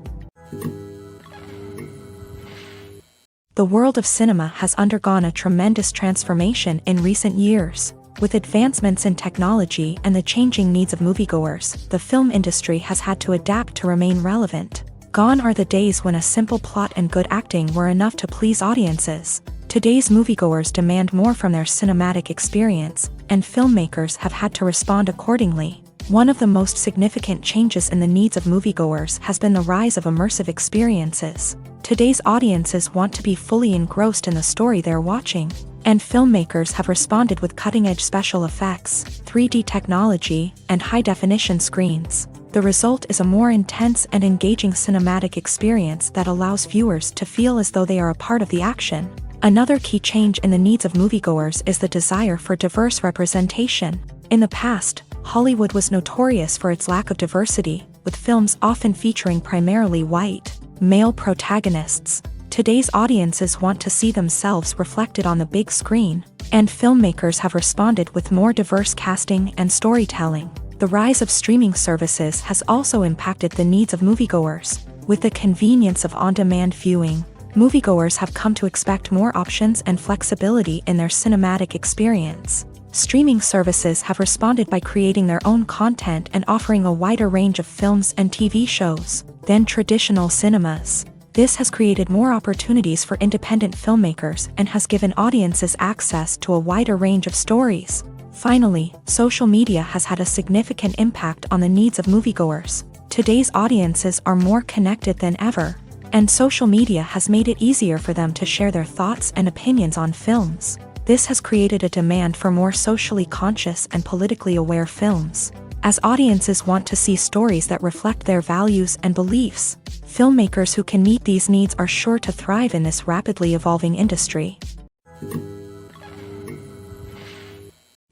S1: The world of cinema has undergone a tremendous transformation in recent years. With advancements in technology and the changing needs of moviegoers, the film industry has had to adapt to remain relevant. Gone are the days when a simple plot and good acting were enough to please audiences. Today's moviegoers demand more from their cinematic experience, and filmmakers have had to respond accordingly. One of the most significant changes in the needs of moviegoers has been the rise of immersive experiences. Today's audiences want to be fully engrossed in the story they're watching, and filmmakers have responded with cutting-edge special effects, 3D technology, and high-definition screens. The result is a more intense and engaging cinematic experience that allows viewers to feel as though they are a part of the action. Another key change in the needs of moviegoers is the desire for diverse representation. In the past, Hollywood was notorious for its lack of diversity, with films often featuring primarily white, male protagonists. Today's audiences want to see themselves reflected on the big screen, and filmmakers have responded with more diverse casting and storytelling. The rise of streaming services has also impacted the needs of moviegoers. With the convenience of on-demand viewing, moviegoers have come to expect more options and flexibility in their cinematic experience. Streaming services have responded by creating their own content and offering a wider range of films and TV shows than traditional cinemas. This has created more opportunities for independent filmmakers and has given audiences access to a wider range of stories. Finally, social media has had a significant impact on the needs of moviegoers. Today's audiences are more connected than ever, and social media has made it easier for them to share their thoughts and opinions on films. This has created a demand for more socially conscious and politically aware films. As audiences want to see stories that reflect their values and beliefs, filmmakers who can meet these needs are sure to thrive in this rapidly evolving industry.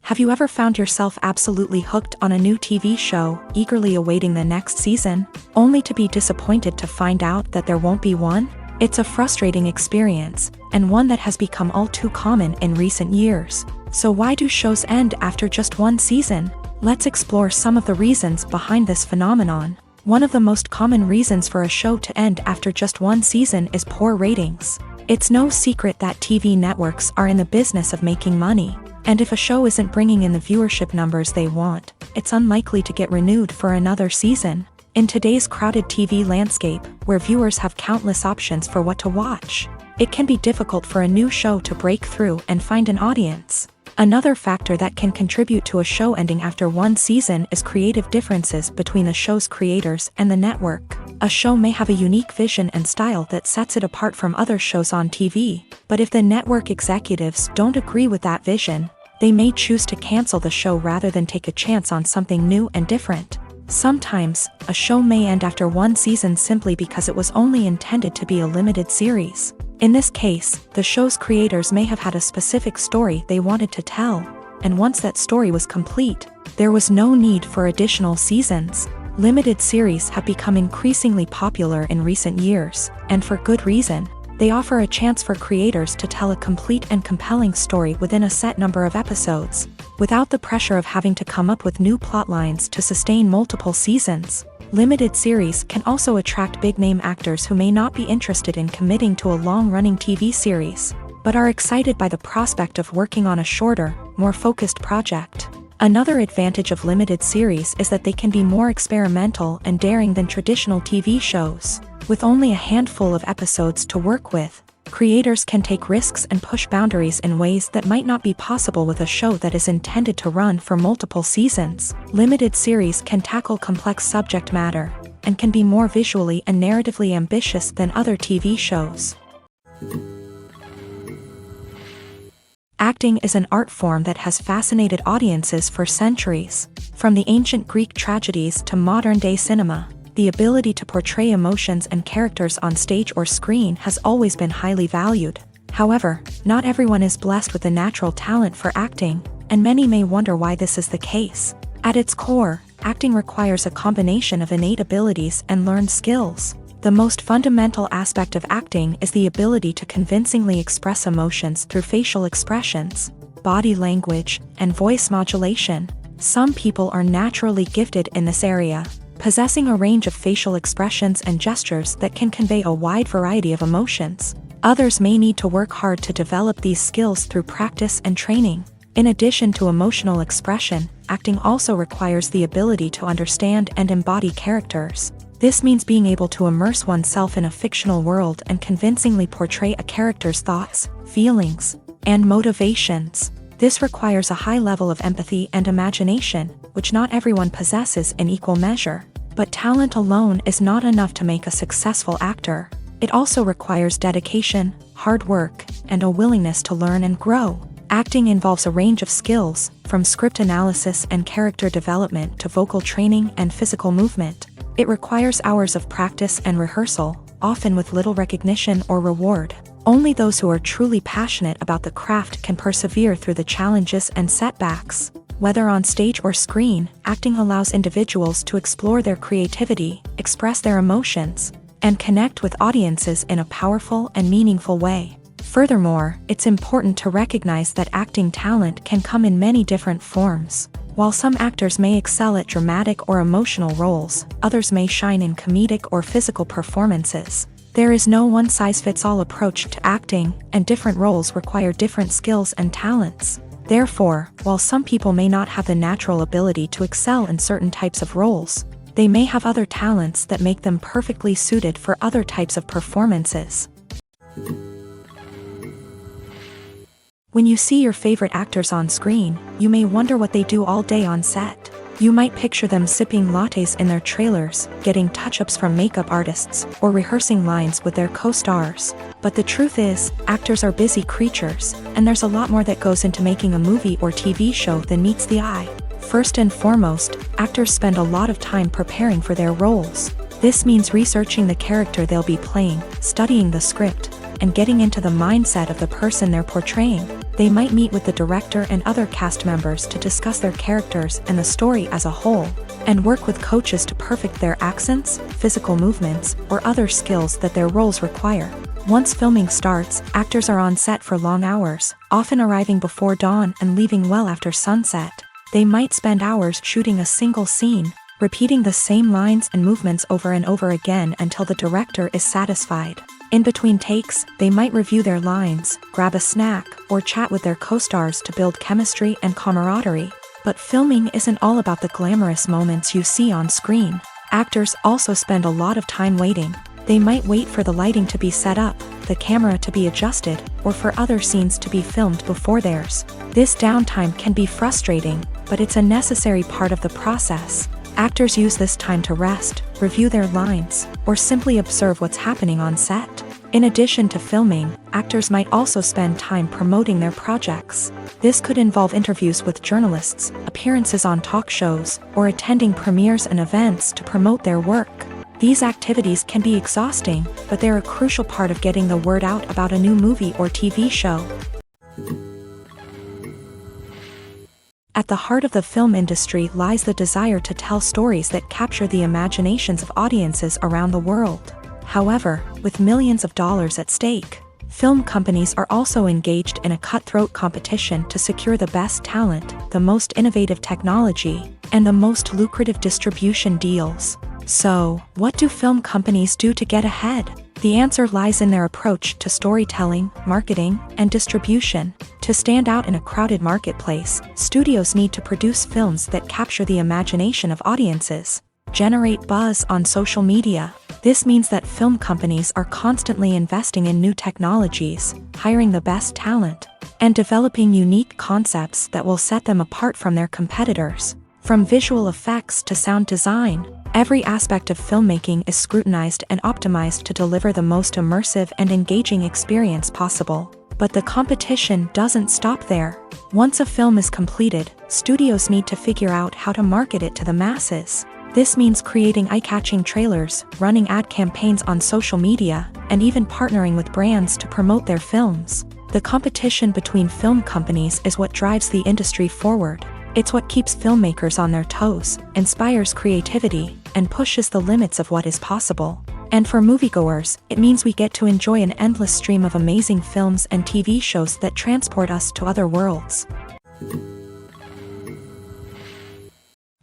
S1: Have you ever found yourself absolutely hooked on a new TV show, eagerly awaiting the next season, only to be disappointed to find out that there won't be one? It's a frustrating experience, and one that has become all too common in recent years. So why do shows end after just one season? Let's explore some of the reasons behind this phenomenon. One of the most common reasons for a show to end after just one season is poor ratings. It's no secret that TV networks are in the business of making money. And if a show isn't bringing in the viewership numbers they want, it's unlikely to get renewed for another season. In today's crowded TV landscape, where viewers have countless options for what to watch, it can be difficult for a new show to break through and find an audience. Another factor that can contribute to a show ending after one season is creative differences between the show's creators and the network. A show may have a unique vision and style that sets it apart from other shows on TV, but if the network executives don't agree with that vision, they may choose to cancel the show rather than take a chance on something new and different. Sometimes, a show may end after one season simply because it was only intended to be a limited series. In this case, the show's creators may have had a specific story they wanted to tell, and once that story was complete, there was no need for additional seasons. Limited series have become increasingly popular in recent years, and for good reason. They offer a chance for creators to tell a complete and compelling story within a set number of episodes, without the pressure of having to come up with new plotlines to sustain multiple seasons. Limited series can also attract big-name actors who may not be interested in committing to a long-running TV series, but are excited by the prospect of working on a shorter, more focused project. Another advantage of limited series is that they can be more experimental and daring than traditional TV shows. With only a handful of episodes to work with, creators can take risks and push boundaries in ways that might not be possible with a show that is intended to run for multiple seasons. Limited series can tackle complex subject matter, and can be more visually and narratively ambitious than other TV shows. Acting is an art form that has fascinated audiences for centuries. From the ancient Greek tragedies to modern-day cinema, the ability to portray emotions and characters on stage or screen has always been highly valued. However, not everyone is blessed with a natural talent for acting, and many may wonder why this is the case. At its core, acting requires a combination of innate abilities and learned skills. The most fundamental aspect of acting is the ability to convincingly express emotions through facial expressions, body language, and voice modulation. Some people are naturally gifted in this area, possessing a range of facial expressions and gestures that can convey a wide variety of emotions. Others may need to work hard to develop these skills through practice and training. In addition to emotional expression, acting also requires the ability to understand and embody characters. This means being able to immerse oneself in a fictional world and convincingly portray a character's thoughts, feelings, and motivations. This requires a high level of empathy and imagination, which not everyone possesses in equal measure. But talent alone is not enough to make a successful actor. It also requires dedication, hard work, and a willingness to learn and grow. Acting involves a range of skills, from script analysis and character development to vocal training and physical movement. It requires hours of practice and rehearsal, often with little recognition or reward. Only those who are truly passionate about the craft can persevere through the challenges and setbacks. Whether on stage or screen, acting allows individuals to explore their creativity, express their emotions, and connect with audiences in a powerful and meaningful way. Furthermore, it's important to recognize that acting talent can come in many different forms. While some actors may excel at dramatic or emotional roles, others may shine in comedic or physical performances. There is no one-size-fits-all approach to acting, and different roles require different skills and talents. Therefore, while some people may not have the natural ability to excel in certain types of roles, they may have other talents that make them perfectly suited for other types of performances. When you see your favorite actors on screen, you may wonder what they do all day on set. You might picture them sipping lattes in their trailers, getting touch-ups from makeup artists, or rehearsing lines with their co-stars. But the truth is, actors are busy creatures, and there's a lot more that goes into making a movie or TV show than meets the eye. First and foremost, actors spend a lot of time preparing for their roles. This means researching the character they'll be playing, studying the script, and getting into the mindset of the person they're portraying. They might meet with the director and other cast members to discuss their characters and the story as a whole, and work with coaches to perfect their accents, physical movements, or other skills that their roles require. Once filming starts, actors are on set for long hours, often arriving before dawn and leaving well after sunset. They might spend hours shooting a single scene, repeating the same lines and movements over and over again until the director is satisfied. In between takes, they might review their lines, grab a snack, or chat with their co-stars to build chemistry and camaraderie. But filming isn't all about the glamorous moments you see on screen. Actors also spend a lot of time waiting. They might wait for the lighting to be set up, the camera to be adjusted, or for other scenes to be filmed before theirs. This downtime can be frustrating, but it's a necessary part of the process. Actors use this time to rest, review their lines, or simply observe what's happening on set. In addition to filming, actors might also spend time promoting their projects. This could involve interviews with journalists, appearances on talk shows, or attending premieres and events to promote their work. These activities can be exhausting, but they're a crucial part of getting the word out about a new movie or TV show. At the heart of the film industry lies the desire to tell stories that capture the imaginations of audiences around the world. However, with millions of dollars at stake, film companies are also engaged in a cutthroat competition to secure the best talent, the most innovative technology, and the most lucrative distribution deals. So, what do film companies do to get ahead? The answer lies in their approach to storytelling, marketing, and distribution. To stand out in a crowded marketplace, studios need to produce films that capture the imagination of audiences, generate buzz on social media. This means that film companies are constantly investing in new technologies, hiring the best talent, and developing unique concepts that will set them apart from their competitors. From visual effects to sound design, every aspect of filmmaking is scrutinized and optimized to deliver the most immersive and engaging experience possible. But the competition doesn't stop there. Once a film is completed, studios need to figure out how to market it to the masses. This means creating eye-catching trailers, running ad campaigns on social media, and even partnering with brands to promote their films. The competition between film companies is what drives the industry forward. It's what keeps filmmakers on their toes, inspires creativity, and pushes the limits of what is possible. And for moviegoers, it means we get to enjoy an endless stream of amazing films and TV shows that transport us to other worlds.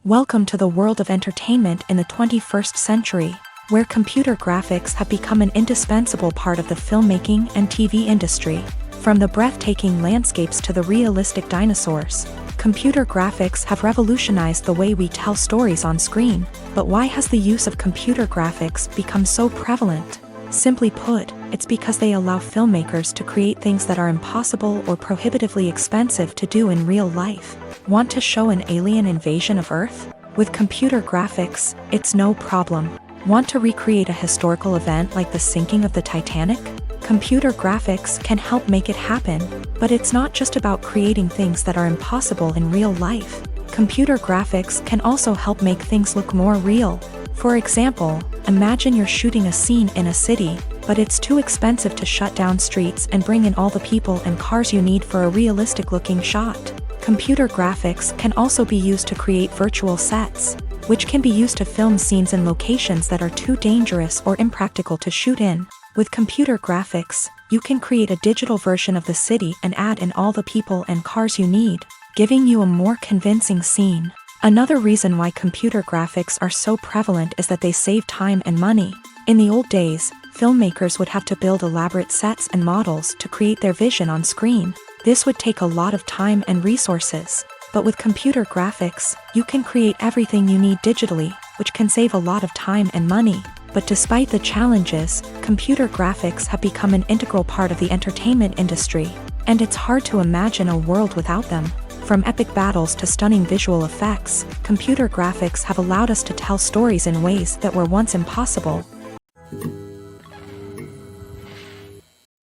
S1: Welcome to the world of entertainment in the 21st century, where computer graphics have become an indispensable part of the filmmaking and TV industry. From the breathtaking landscapes to the realistic dinosaurs, computer graphics have revolutionized the way we tell stories on screen. But why has the use of computer graphics become so prevalent? Simply put, it's because they allow filmmakers to create things that are impossible or prohibitively expensive to do in real life. Want to show an alien invasion of Earth? With computer graphics, it's no problem. Want to recreate a historical event like the sinking of the Titanic? Computer graphics can help make it happen. But it's not just about creating things that are impossible in real life. Computer graphics can also help make things look more real. For example, imagine you're shooting a scene in a city, but it's too expensive to shut down streets and bring in all the people and cars you need for a realistic-looking shot. Computer graphics can also be used to create virtual sets, which can be used to film scenes in locations that are too dangerous or impractical to shoot in. With computer graphics, you can create a digital version of the city and add in all the people and cars you need, giving you a more convincing scene. Another reason why computer graphics are so prevalent is that they save time and money. In the old days, filmmakers would have to build elaborate sets and models to create their vision on screen. This would take a lot of time and resources. But with computer graphics, you can create everything you need digitally, which can save a lot of time and money. But despite the challenges, computer graphics have become an integral part of the entertainment industry, and it's hard to imagine a world without them. From epic battles to stunning visual effects, computer graphics have allowed us to tell stories in ways that were once impossible.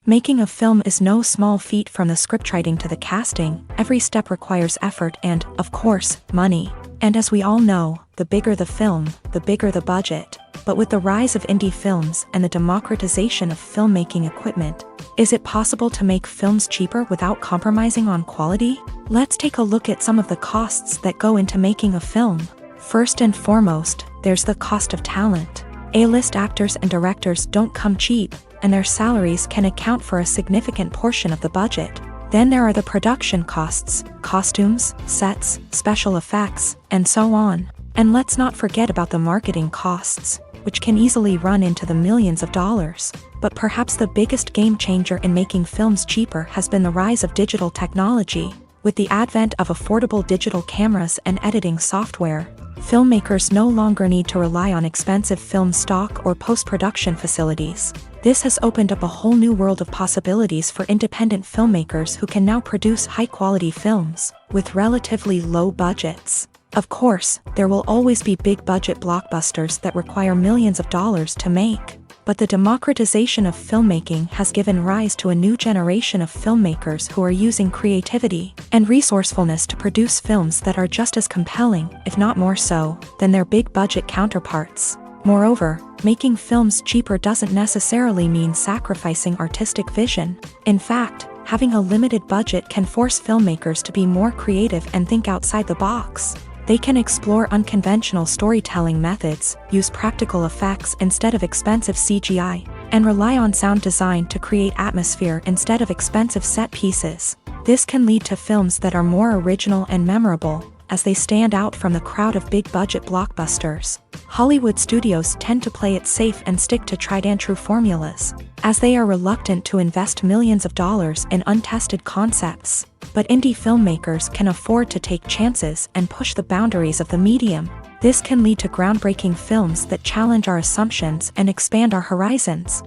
S1: Making a film is no small feat. From the scriptwriting to the casting, every step requires effort and, of course, money. And as we all know, the bigger the film, the bigger the budget. But with the rise of indie films and the democratization of filmmaking equipment, Is it possible to make films cheaper without compromising on quality? Let's take a look at some of the costs that go into making a film. First and foremost, there's the cost of talent. A-list actors and directors don't come cheap, and their salaries can account for a significant portion of the budget. Then there are the production costs, costumes, sets, special effects, and so on. And let's not forget about the marketing costs, which can easily run into the millions of dollars. But perhaps the biggest game changer in making films cheaper has been the rise of digital technology. With the advent of affordable digital cameras and editing software, filmmakers no longer need to rely on expensive film stock or post-production facilities. This has opened up a whole new world of possibilities for independent filmmakers who can now produce high-quality films with relatively low budgets. Of course, there will always be big-budget blockbusters that require millions of dollars to make. But the democratization of filmmaking has given rise to a new generation of filmmakers who are using creativity and resourcefulness to produce films that are just as compelling, if not more so, than their big-budget counterparts. Moreover, making films cheaper doesn't necessarily mean sacrificing artistic vision. In fact, having a limited budget can force filmmakers to be more creative and think outside the box. They can explore unconventional storytelling methods, use practical effects instead of expensive CGI, and rely on sound design to create atmosphere instead of expensive set pieces. This can lead to films that are more original and memorable, as they stand out from the crowd of big-budget blockbusters. Hollywood studios tend to play it safe and stick to tried-and-true formulas, as they are reluctant to invest millions of dollars in untested concepts. But indie filmmakers can afford to take chances and push the boundaries of the medium. This can lead to groundbreaking films that challenge our assumptions and expand our horizons.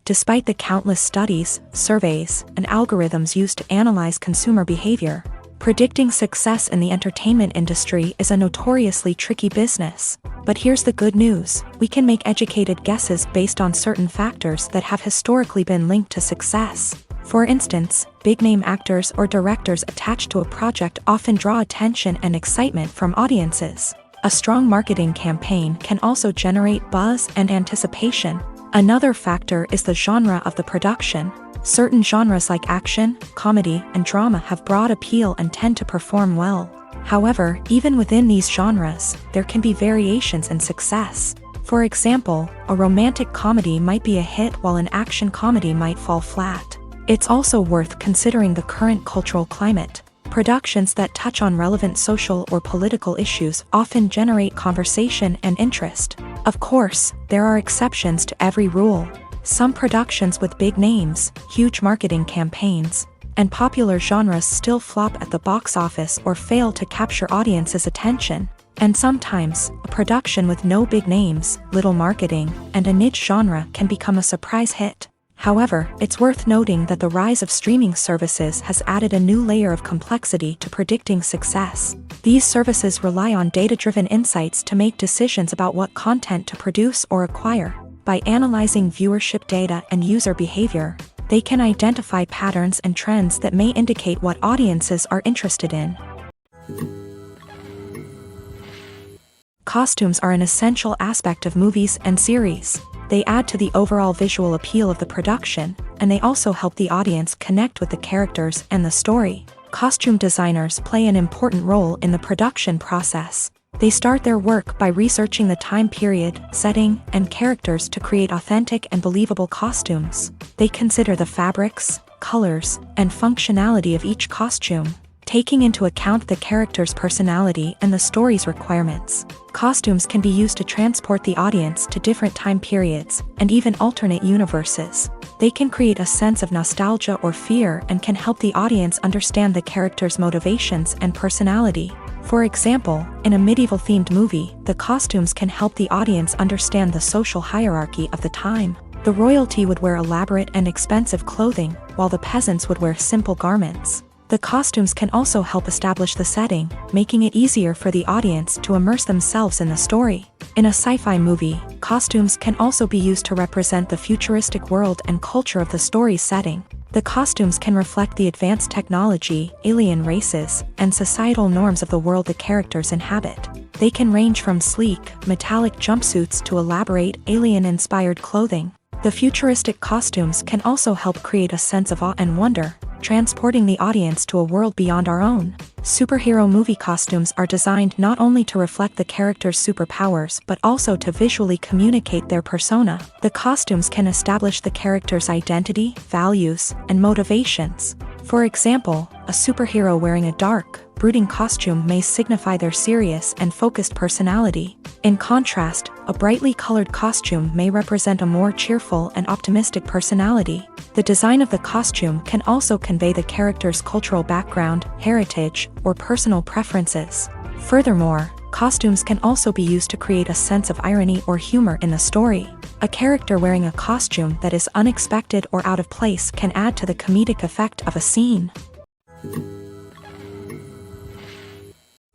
S1: Despite the countless studies, surveys, and algorithms used to analyze consumer behavior, predicting success in the entertainment industry is a notoriously tricky business. But here's the good news: we can make educated guesses based on certain factors that have historically been linked to success. For instance, big-name actors or directors attached to a project often draw attention and excitement from audiences. A strong marketing campaign can also generate buzz and anticipation. Another factor is the genre of the production. Certain genres like action, comedy, and drama have broad appeal and tend to perform well. However, even within these genres, there can be variations in success. For example, a romantic comedy might be a hit while an action comedy might fall flat. It's also worth considering the current cultural climate. Productions that touch on relevant social or political issues often generate conversation and interest. Of course, there are exceptions to every rule. Some productions with big names, huge marketing campaigns, and popular genres still flop at the box office or fail to capture audiences' attention. And sometimes, a production with no big names, little marketing, and a niche genre can become a surprise hit. However, it's worth noting that the rise of streaming services has added a new layer of complexity to predicting success. These services rely on data-driven insights to make decisions about what content to produce or acquire. By analyzing viewership data and user behavior, they can identify patterns and trends that may indicate what audiences are interested in. Costumes are an essential aspect of movies and series. They add to the overall visual appeal of the production, and they also help the audience connect with the characters and the story. Costume designers play an important role in the production process. They start their work by researching the time period, setting, and characters to create authentic and believable costumes. They consider the fabrics, colors, and functionality of each costume, taking into account the character's personality and the story's requirements. Costumes can be used to transport the audience to different time periods and even alternate universes. They can create a sense of nostalgia or fear and can help the audience understand the character's motivations and personality. For example, in a medieval-themed movie, the costumes can help the audience understand the social hierarchy of the time. The royalty would wear elaborate and expensive clothing, while the peasants would wear simple garments. The costumes can also help establish the setting, making it easier for the audience to immerse themselves in the story. In a sci-fi movie, costumes can also be used to represent the futuristic world and culture of the story's setting. The costumes can reflect the advanced technology, alien races, and societal norms of the world the characters inhabit. They can range from sleek, metallic jumpsuits to elaborate, alien-inspired clothing. The futuristic costumes can also help create a sense of awe and wonder, transporting the audience to a world beyond our own. Superhero movie costumes are designed not only to reflect the character's superpowers but also to visually communicate their persona. The costumes can establish the character's identity, values, and motivations. For example, a superhero wearing a dark, brooding costume may signify their serious and focused personality. In contrast, a brightly colored costume may represent a more cheerful and optimistic personality. The design of the costume can also convey the character's cultural background, heritage, or personal preferences. Furthermore, costumes can also be used to create a sense of irony or humor in the story. A character wearing a costume that is unexpected or out of place can add to the comedic effect of a scene.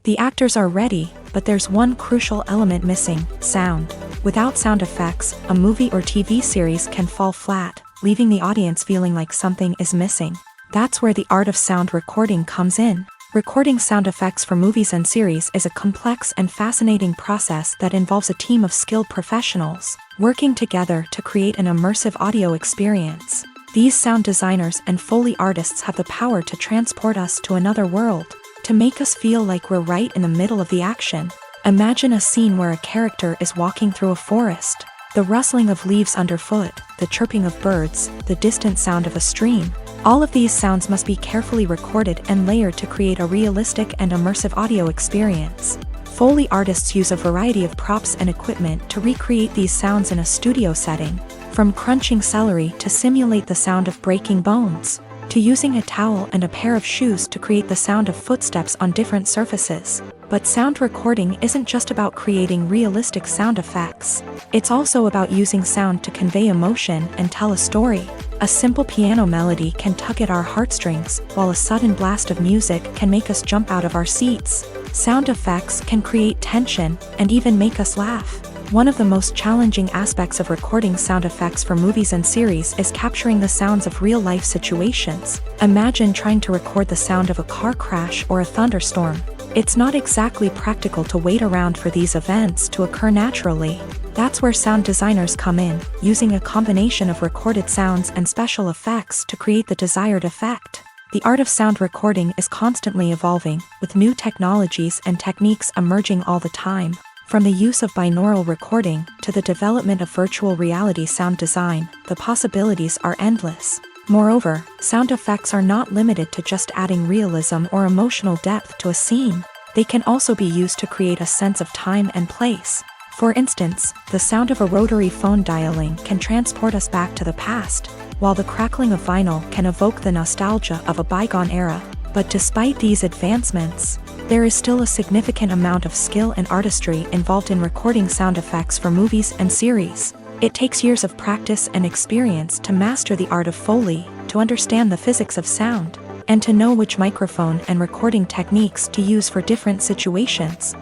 S1: The actors are ready, but there's one crucial element missing: sound. Without sound effects, a movie or TV series can fall flat, leaving the audience feeling like something is missing. That's where the art of sound recording comes in. Recording sound effects for movies and series is a complex and fascinating process that involves a team of skilled professionals working together to create an immersive audio experience. These sound designers and Foley artists have the power to transport us to another world, to make us feel like we're right in the middle of the action. Imagine a scene where a character is walking through a forest. The rustling of leaves underfoot, the chirping of birds, the distant sound of a stream. All of these sounds must be carefully recorded and layered to create a realistic and immersive audio experience. Foley artists use a variety of props and equipment to recreate these sounds in a studio setting, from crunching celery to simulate the sound of breaking bones, to using a towel and a pair of shoes to create the sound of footsteps on different surfaces. But sound recording isn't just about creating realistic sound effects. It's also about using sound to convey emotion and tell a story. A simple piano melody can tug at our heartstrings, while a sudden blast of music can make us jump out of our seats. Sound effects can create tension and even make us laugh. One of the most challenging aspects of recording sound effects for movies and series is capturing the sounds of real-life situations. Imagine trying to record the sound of a car crash or a thunderstorm. It's not exactly practical to wait around for these events to occur naturally. That's where sound designers come in, using a combination of recorded sounds and special effects to create the desired effect. The art of sound recording is constantly evolving, with new technologies and techniques emerging all the time. From the use of binaural recording to the development of virtual reality sound design, the possibilities are endless. Moreover, sound effects are not limited to just adding realism or emotional depth to a scene. They can also be used to create a sense of time and place. For instance, the sound of a rotary phone dialing can transport us back to the past, while the crackling of vinyl can evoke the nostalgia of a bygone era. But despite these advancements, there is still a significant amount of skill and artistry involved in recording sound effects for movies and series. It takes years of practice and experience to master the art of Foley, to understand the physics of sound, and to know which microphone and recording techniques to use for different situations.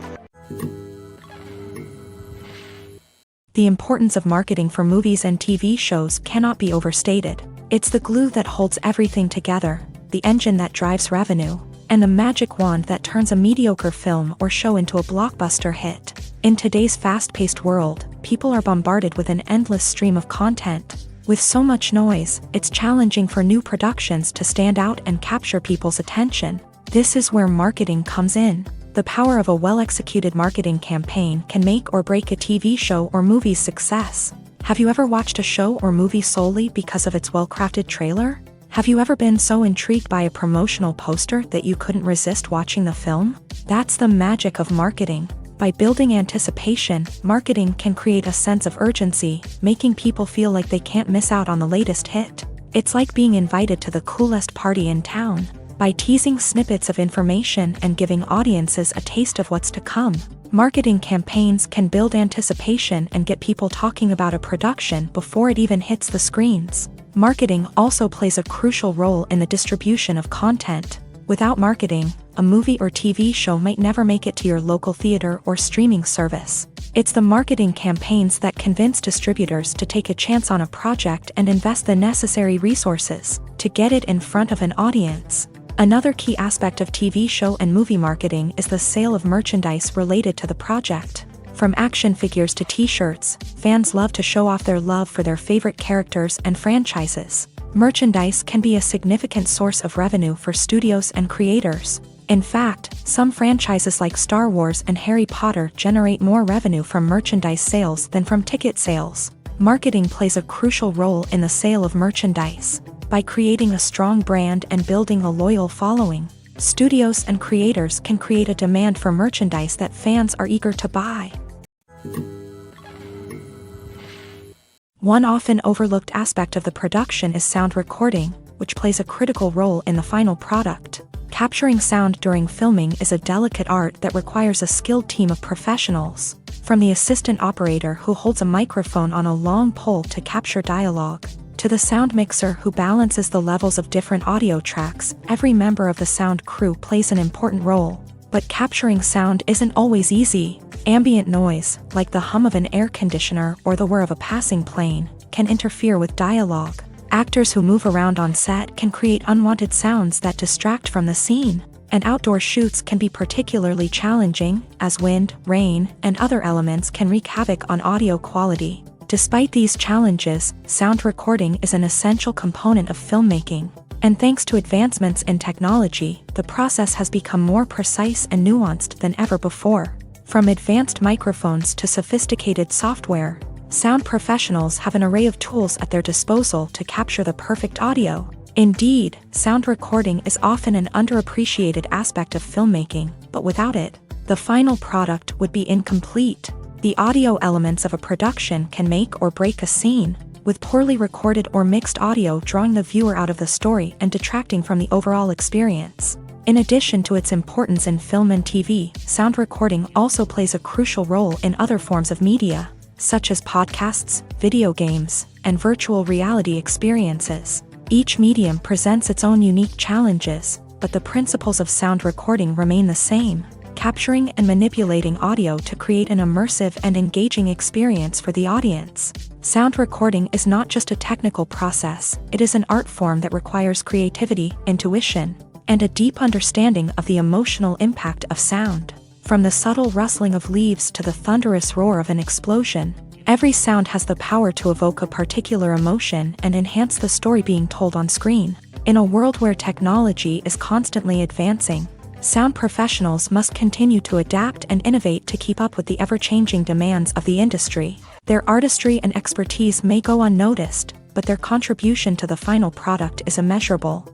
S1: The importance of marketing for movies and TV shows cannot be overstated. It's the glue that holds everything together, the engine that drives revenue, and the magic wand that turns a mediocre film or show into a blockbuster hit. In today's fast-paced world, people are bombarded with an endless stream of content. With so much noise, it's challenging for new productions to stand out and capture people's attention. This is where marketing comes in. The power of a well-executed marketing campaign can make or break a TV show or movie's success. Have you ever watched a show or movie solely because of its well-crafted trailer? Have you ever been so intrigued by a promotional poster that you couldn't resist watching the film? That's the magic of marketing. By building anticipation, marketing can create a sense of urgency, making people feel like they can't miss out on the latest hit. It's like being invited to the coolest party in town. By teasing snippets of information and giving audiences a taste of what's to come, marketing campaigns can build anticipation and get people talking about a production before it even hits the screens. Marketing also plays a crucial role in the distribution of content. Without marketing, a movie or TV show might never make it to your local theater or streaming service. It's the marketing campaigns that convince distributors to take a chance on a project and invest the necessary resources to get it in front of an audience. Another key aspect of TV show and movie marketing is the sale of merchandise related to the project. From action figures to t-shirts, fans love to show off their love for their favorite characters and franchises. Merchandise can be a significant source of revenue for studios and creators. In fact, some franchises like Star Wars and Harry Potter generate more revenue from merchandise sales than from ticket sales. Marketing plays a crucial role in the sale of merchandise. By creating a strong brand and building a loyal following, studios and creators can create a demand for merchandise that fans are eager to buy. One often overlooked aspect of the production is sound recording, which plays a critical role in the final product. Capturing sound during filming is a delicate art that requires a skilled team of professionals. From the assistant operator who holds a microphone on a long pole to capture dialogue, to the sound mixer who balances the levels of different audio tracks, every member of the sound crew plays an important role. But capturing sound isn't always easy. Ambient noise, like the hum of an air conditioner or the whir of a passing plane, can interfere with dialogue. Actors who move around on set can create unwanted sounds that distract from the scene. And outdoor shoots can be particularly challenging, as wind, rain, and other elements can wreak havoc on audio quality. Despite these challenges, sound recording is an essential component of filmmaking. And thanks to advancements in technology, the process has become more precise and nuanced than ever before. From advanced microphones to sophisticated software, sound professionals have an array of tools at their disposal to capture the perfect audio. Indeed, sound recording is often an underappreciated aspect of filmmaking, but without it, the final product would be incomplete. The audio elements of a production can make or break a scene, with poorly recorded or mixed audio drawing the viewer out of the story and detracting from the overall experience. In addition to its importance in film and TV, sound recording also plays a crucial role in other forms of media, such as podcasts, video games, and virtual reality experiences. Each medium presents its own unique challenges, but the principles of sound recording remain the same, capturing and manipulating audio to create an immersive and engaging experience for the audience. Sound recording is not just a technical process, it is an art form that requires creativity, intuition, and a deep understanding of the emotional impact of sound. From the subtle rustling of leaves to the thunderous roar of an explosion, every sound has the power to evoke a particular emotion and enhance the story being told on screen. In a world where technology is constantly advancing, sound professionals must continue to adapt and innovate to keep up with the ever-changing demands of the industry. Their artistry and expertise may go unnoticed, but their contribution to the final product is immeasurable.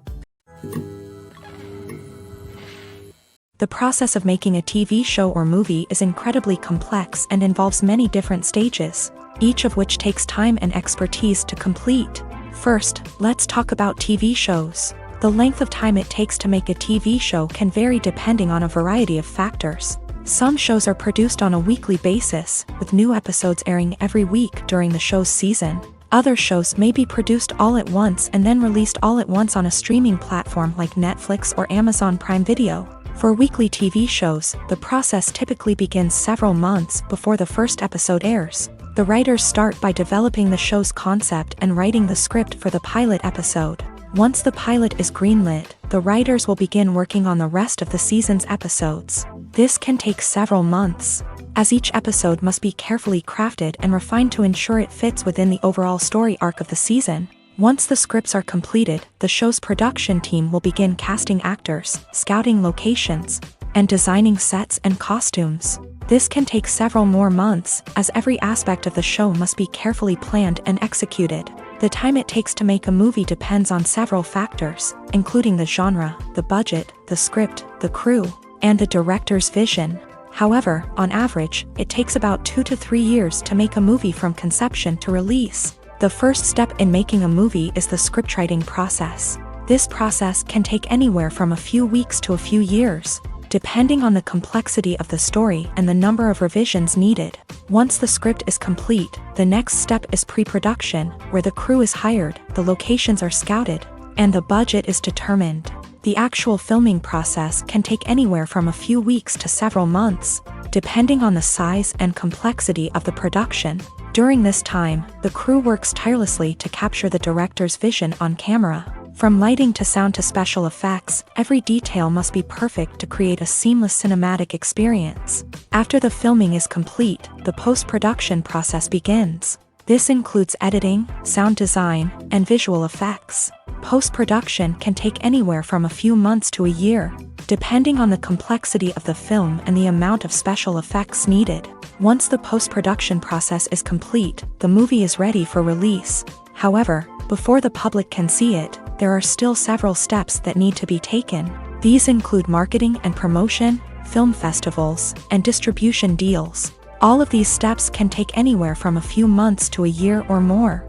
S1: The process of making a TV show or movie is incredibly complex and involves many different stages, each of which takes time and expertise to complete. First, let's talk about TV shows. The length of time it takes to make a TV show can vary depending on a variety of factors. Some shows are produced on a weekly basis, with new episodes airing every week during the show's season. Other shows may be produced all at once and then released all at once on a streaming platform like Netflix or Amazon Prime Video. For weekly TV shows, the process typically begins several months before the first episode airs. The writers start by developing the show's concept and writing the script for the pilot episode. Once the pilot is greenlit, the writers will begin working on the rest of the season's episodes. This can take several months, as each episode must be carefully crafted and refined to ensure it fits within the overall story arc of the season. Once the scripts are completed, the show's production team will begin casting actors, scouting locations, and designing sets and costumes. This can take several more months, as every aspect of the show must be carefully planned and executed. The time it takes to make a movie depends on several factors, including the genre, the budget, the script, the crew, and the director's vision. However, on average, it takes about 2 to 3 years to make a movie from conception to release. The first step in making a movie is the scriptwriting process. This process can take anywhere from a few weeks to a few years, depending on the complexity of the story and the number of revisions needed. Once the script is complete, the next step is pre-production, where the crew is hired, the locations are scouted, and the budget is determined. The actual filming process can take anywhere from a few weeks to several months, depending on the size and complexity of the production. During this time, the crew works tirelessly to capture the director's vision on camera. From lighting to sound to special effects, every detail must be perfect to create a seamless cinematic experience. After the filming is complete, the post-production process begins. This includes editing, sound design, and visual effects. Post-production can take anywhere from a few months to a year, depending on the complexity of the film and the amount of special effects needed. Once the post-production process is complete, the movie is ready for release. However, before the public can see it, there are still several steps that need to be taken. These include marketing and promotion, film festivals, and distribution deals. All of these steps can take anywhere from a few months to a year or more.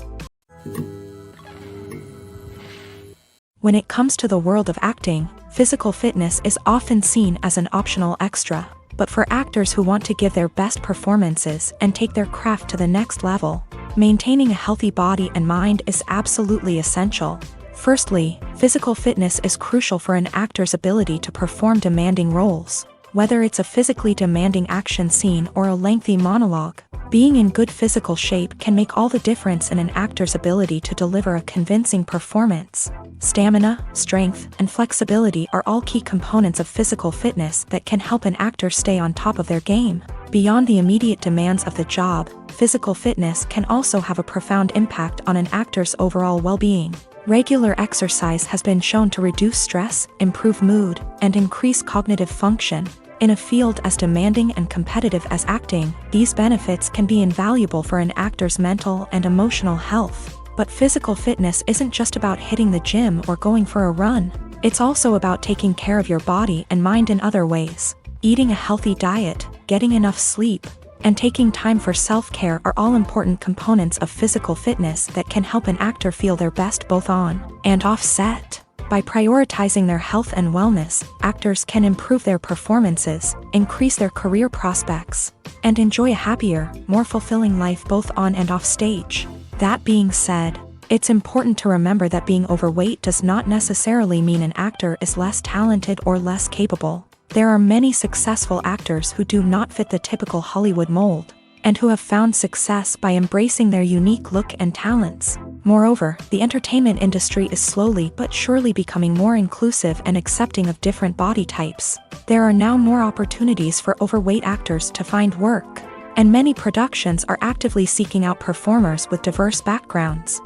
S1: When it comes to the world of acting, physical fitness is often seen as an optional extra. But for actors who want to give their best performances and take their craft to the next level, maintaining a healthy body and mind is absolutely essential. Firstly, physical fitness is crucial for an actor's ability to perform demanding roles. Whether it's a physically demanding action scene or a lengthy monologue, being in good physical shape can make all the difference in an actor's ability to deliver a convincing performance. Stamina, strength, and flexibility are all key components of physical fitness that can help an actor stay on top of their game. Beyond the immediate demands of the job, physical fitness can also have a profound impact on an actor's overall well-being. Regular exercise has been shown to reduce stress, improve mood, and increase cognitive function. In a field as demanding and competitive as acting, these benefits can be invaluable for an actor's mental and emotional health. But physical fitness isn't just about hitting the gym or going for a run. It's also about taking care of your body and mind in other ways. Eating a healthy diet, getting enough sleep, and taking time for self-care are all important components of physical fitness that can help an actor feel their best both on and off set. By prioritizing their health and wellness, actors can improve their performances, increase their career prospects, and enjoy a happier, more fulfilling life both on and off stage. That being said, it's important to remember that being overweight does not necessarily mean an actor is less talented or less capable. There are many successful actors who do not fit the typical Hollywood mold, and who have found success by embracing their unique look and talents. Moreover, the entertainment industry is slowly but surely becoming more inclusive and accepting of different body types. There are now more opportunities for overweight actors to find work, and many productions are actively seeking out performers with diverse backgrounds.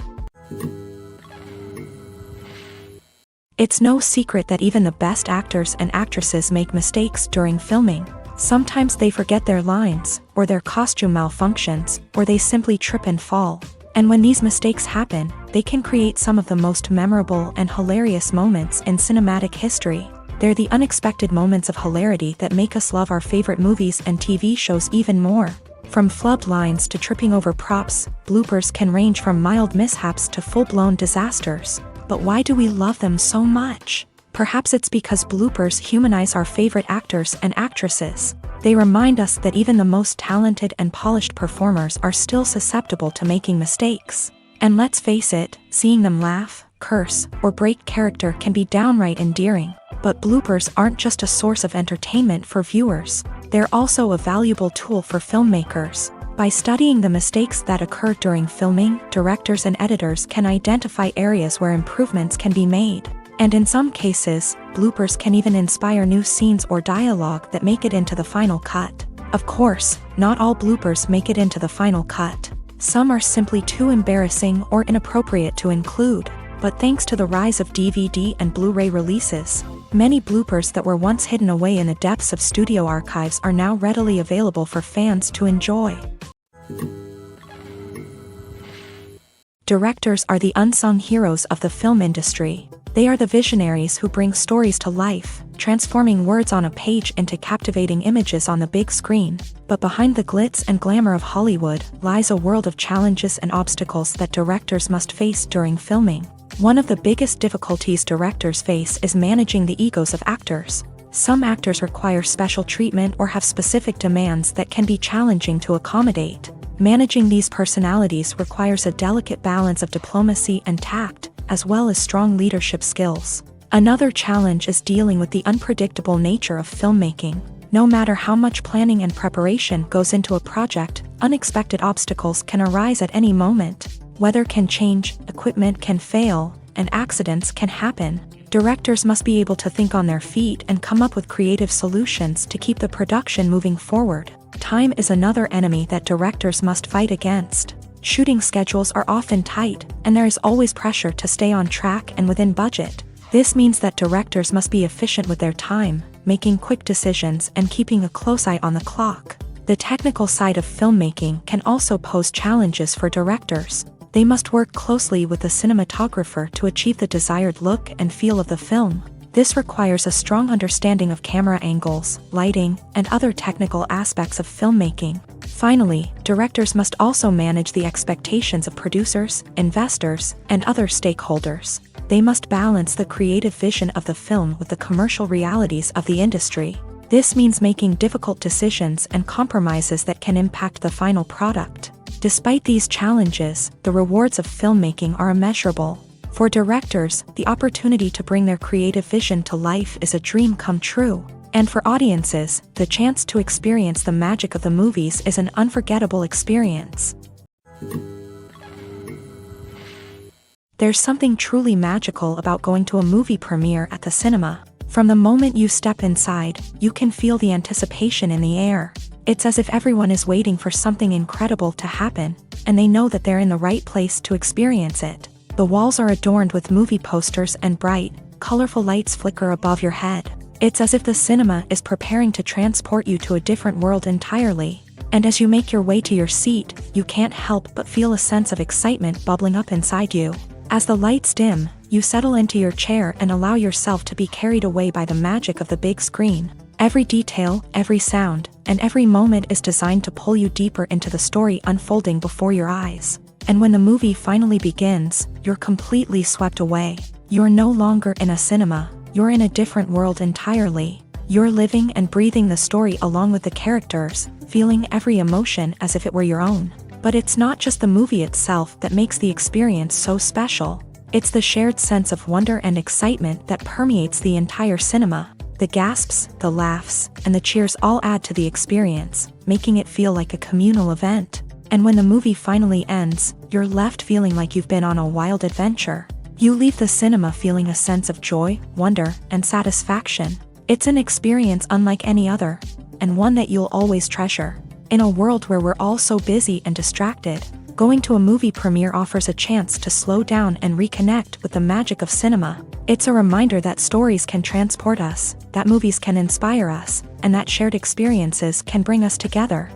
S1: It's no secret that even the best actors and actresses make mistakes during filming. Sometimes they forget their lines, or their costume malfunctions, or they simply trip and fall. And when these mistakes happen, they can create some of the most memorable and hilarious moments in cinematic history. They're the unexpected moments of hilarity that make us love our favorite movies and TV shows even more. From flubbed lines to tripping over props, bloopers can range from mild mishaps to full-blown disasters. But why do we love them so much? Perhaps it's because bloopers humanize our favorite actors and actresses. They remind us that even the most talented and polished performers are still susceptible to making mistakes. And let's face it, seeing them laugh, curse, or break character can be downright endearing. But bloopers aren't just a source of entertainment for viewers. They're also a valuable tool for filmmakers. By studying the mistakes that occur during filming, directors and editors can identify areas where improvements can be made. And in some cases, bloopers can even inspire new scenes or dialogue that make it into the final cut. Of course, not all bloopers make it into the final cut. Some are simply too embarrassing or inappropriate to include. But thanks to the rise of DVD and Blu-ray releases, many bloopers that were once hidden away in the depths of studio archives are now readily available for fans to enjoy. Directors are the unsung heroes of the film industry. They are the visionaries who bring stories to life, transforming words on a page into captivating images on the big screen. But behind the glitz and glamour of Hollywood lies a world of challenges and obstacles that directors must face during filming. One of the biggest difficulties directors face is managing the egos of actors. Some actors require special treatment or have specific demands that can be challenging to accommodate. Managing these personalities requires a delicate balance of diplomacy and tact, as well as strong leadership skills. Another challenge is dealing with the unpredictable nature of filmmaking. No matter how much planning and preparation goes into a project, unexpected obstacles can arise at any moment. Weather can change, equipment can fail, and accidents can happen. Directors must be able to think on their feet and come up with creative solutions to keep the production moving forward. Time is another enemy that directors must fight against. Shooting schedules are often tight, and there is always pressure to stay on track and within budget. This means that directors must be efficient with their time, making quick decisions and keeping a close eye on the clock. The technical side of filmmaking can also pose challenges for directors. They must work closely with the cinematographer to achieve the desired look and feel of the film. This requires a strong understanding of camera angles, lighting, and other technical aspects of filmmaking. Finally, directors must also manage the expectations of producers, investors, and other stakeholders. They must balance the creative vision of the film with the commercial realities of the industry. This means making difficult decisions and compromises that can impact the final product. Despite these challenges, the rewards of filmmaking are immeasurable. For directors, the opportunity to bring their creative vision to life is a dream come true. And for audiences, the chance to experience the magic of the movies is an unforgettable experience. There's something truly magical about going to a movie premiere at the cinema. From the moment you step inside, you can feel the anticipation in the air. It's as if everyone is waiting for something incredible to happen, and they know that they're in the right place to experience it. The walls are adorned with movie posters and bright, colorful lights flicker above your head. It's as if the cinema is preparing to transport you to a different world entirely. And as you make your way to your seat, you can't help but feel a sense of excitement bubbling up inside you. As the lights dim, you settle into your chair and allow yourself to be carried away by the magic of the big screen. Every detail, every sound, and every moment is designed to pull you deeper into the story unfolding before your eyes. And when the movie finally begins, you're completely swept away. You're no longer in a cinema, you're in a different world entirely. You're living and breathing the story along with the characters, feeling every emotion as if it were your own. But it's not just the movie itself that makes the experience so special. It's the shared sense of wonder and excitement that permeates the entire cinema. The gasps, the laughs, and the cheers all add to the experience, making it feel like a communal event. And when the movie finally ends, you're left feeling like you've been on a wild adventure. You leave the cinema feeling a sense of joy, wonder, and satisfaction. It's an experience unlike any other, and one that you'll always treasure. In a world where we're all so busy and distracted, going to a movie premiere offers a chance to slow down and reconnect with the magic of cinema. It's a reminder that stories can transport us, that movies can inspire us, and that shared experiences can bring us together.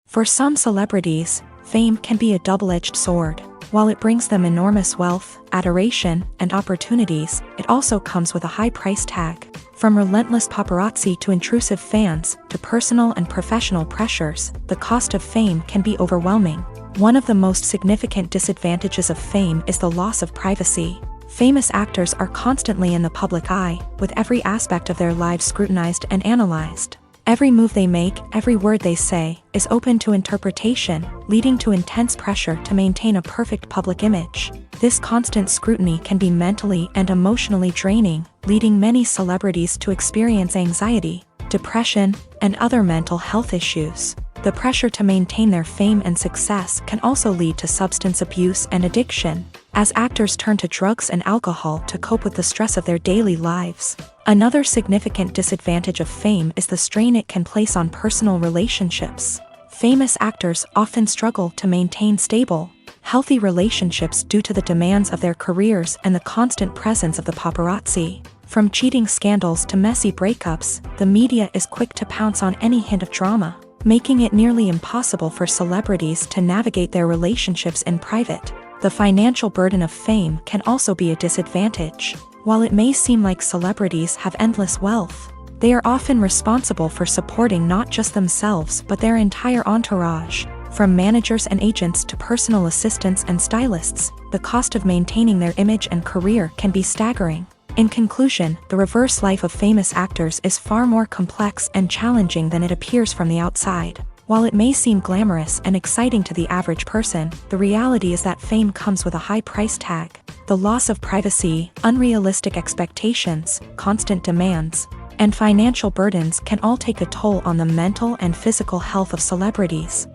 S1: For some celebrities, fame can be a double-edged sword. While it brings them enormous wealth, adoration, and opportunities, it also comes with a high price tag. From relentless paparazzi to intrusive fans, to personal and professional pressures, the cost of fame can be overwhelming. One of the most significant disadvantages of fame is the loss of privacy. Famous actors are constantly in the public eye, with every aspect of their lives scrutinized and analyzed. Every move they make, every word they say, is open to interpretation, leading to intense pressure to maintain a perfect public image. This constant scrutiny can be mentally and emotionally draining, leading many celebrities to experience anxiety, depression, and other mental health issues. The pressure to maintain their fame and success can also lead to substance abuse and addiction, as actors turn to drugs and alcohol to cope with the stress of their daily lives. Another significant disadvantage of fame is the strain it can place on personal relationships. Famous actors often struggle to maintain stable, healthy relationships due to the demands of their careers and the constant presence of the paparazzi. From cheating scandals to messy breakups, the media is quick to pounce on any hint of drama, making it nearly impossible for celebrities to navigate their relationships in private. The financial burden of fame can also be a disadvantage. While it may seem like celebrities have endless wealth, they are often responsible for supporting not just themselves but their entire entourage. From managers and agents to personal assistants and stylists, the cost of maintaining their image and career can be staggering. In conclusion, the reverse life of famous actors is far more complex and challenging than it appears from the outside. While it may seem glamorous and exciting to the average person, the reality is that fame comes with a high price tag. The loss of privacy, unrealistic expectations, constant demands, and financial burdens can all take a toll on the mental and physical health of celebrities.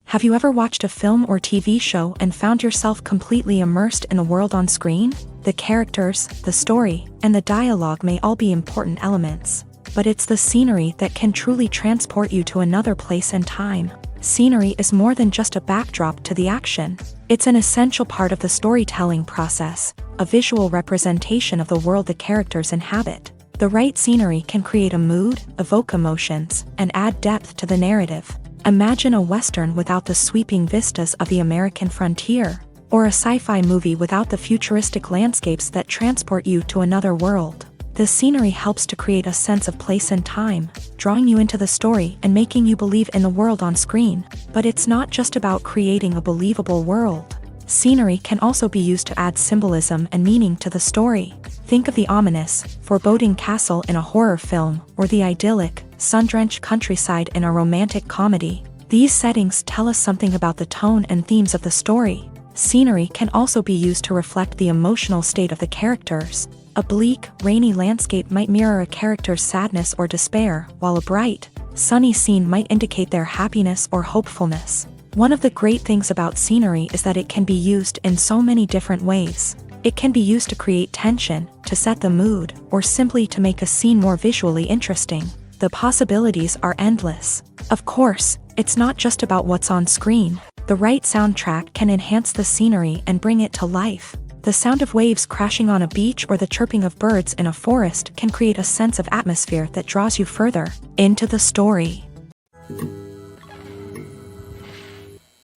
S1: Have you ever watched a film or TV show and found yourself completely immersed in the world on screen? The characters, the story, and the dialogue may all be important elements, but it's the scenery that can truly transport you to another place and time. Scenery is more than just a backdrop to the action. It's an essential part of the storytelling process, a visual representation of the world the characters inhabit. The right scenery can create a mood, evoke emotions, and add depth to the narrative. Imagine a Western without the sweeping vistas of the American frontier, or a sci-fi movie without the futuristic landscapes that transport you to another world. The scenery helps to create a sense of place and time, drawing you into the story and making you believe in the world on screen. But it's not just about creating a believable world. Scenery can also be used to add symbolism and meaning to the story. Think of the ominous, foreboding castle in a horror film, or the idyllic, sun-drenched countryside in a romantic comedy. These settings tell us something about the tone and themes of the story. Scenery can also be used to reflect the emotional state of the characters. A bleak, rainy landscape might mirror a character's sadness or despair, while a bright, sunny scene might indicate their happiness or hopefulness. One of the great things about scenery is that it can be used in so many different ways. It can be used to create tension, to set the mood, or simply to make a scene more visually interesting. The possibilities are endless. Of course, it's not just about what's on screen. The right soundtrack can enhance the scenery and bring it to life. The sound of waves crashing on a beach or the chirping of birds in a forest can create a sense of atmosphere that draws you further into the story.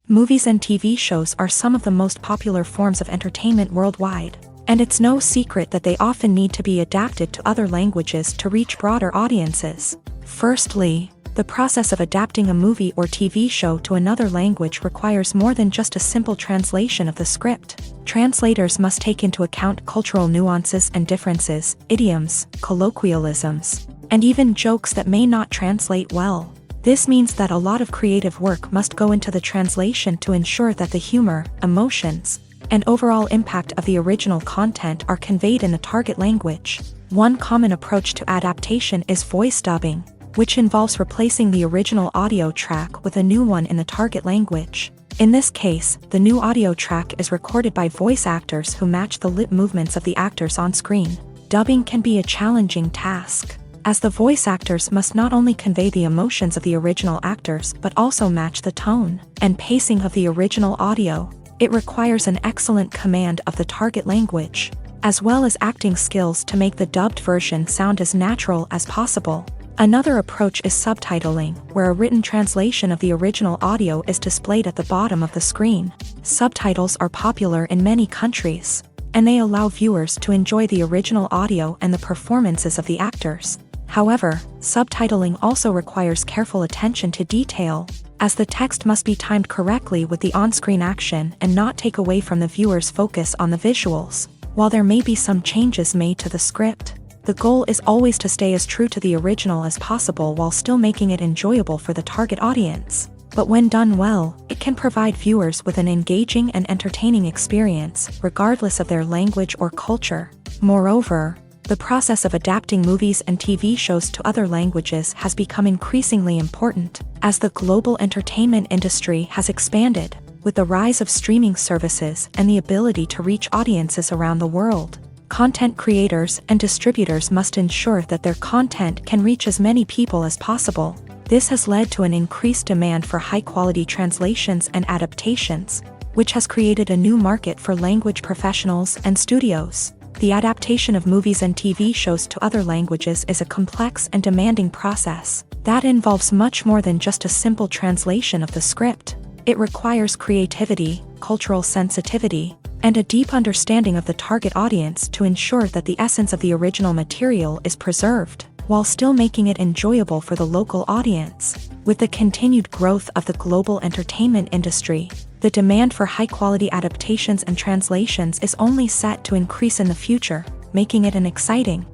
S1: Movies and TV shows are some of the most popular forms of entertainment worldwide, and it's no secret that they often need to be adapted to other languages to reach broader audiences. Firstly, the process of adapting a movie or TV show to another language requires more than just a simple translation of the script. Translators must take into account cultural nuances and differences, idioms, colloquialisms, and even jokes that may not translate well. This means that a lot of creative work must go into the translation to ensure that the humor, emotions, and overall impact of the original content are conveyed in the target language. One common approach to adaptation is voice dubbing, which involves replacing the original audio track with a new one in the target language. In this case, the new audio track is recorded by voice actors who match the lip movements of the actors on screen. Dubbing can be a challenging task, as the voice actors must not only convey the emotions of the original actors but also match the tone and pacing of the original audio. It requires an excellent command of the target language, as well as acting skills to make the dubbed version sound as natural as possible. Another approach is subtitling, where a written translation of the original audio is displayed at the bottom of the screen. Subtitles are popular in many countries, and they allow viewers to enjoy the original audio and the performances of the actors. However, subtitling also requires careful attention to detail, as the text must be timed correctly with the on-screen action and not take away from the viewer's focus on the visuals. While there may be some changes made to the script, the goal is always to stay as true to the original as possible while still making it enjoyable for the target audience. But when done well, it can provide viewers with an engaging and entertaining experience, regardless of their language or culture. Moreover, the process of adapting movies and TV shows to other languages has become increasingly important, as the global entertainment industry has expanded, with the rise of streaming services and the ability to reach audiences around the world. Content creators and distributors must ensure that their content can reach as many people as possible. This has led to an increased demand for high-quality translations and adaptations, which has created a new market for language professionals and studios. The adaptation of movies and TV shows to other languages is a complex and demanding process that involves much more than just a simple translation of the script. It requires creativity, cultural sensitivity, and a deep understanding of the target audience to ensure that the essence of the original material is preserved, while still making it enjoyable for the local audience. With the continued growth of the global entertainment industry, the demand for high-quality adaptations and translations is only set to increase in the future, making it an exciting.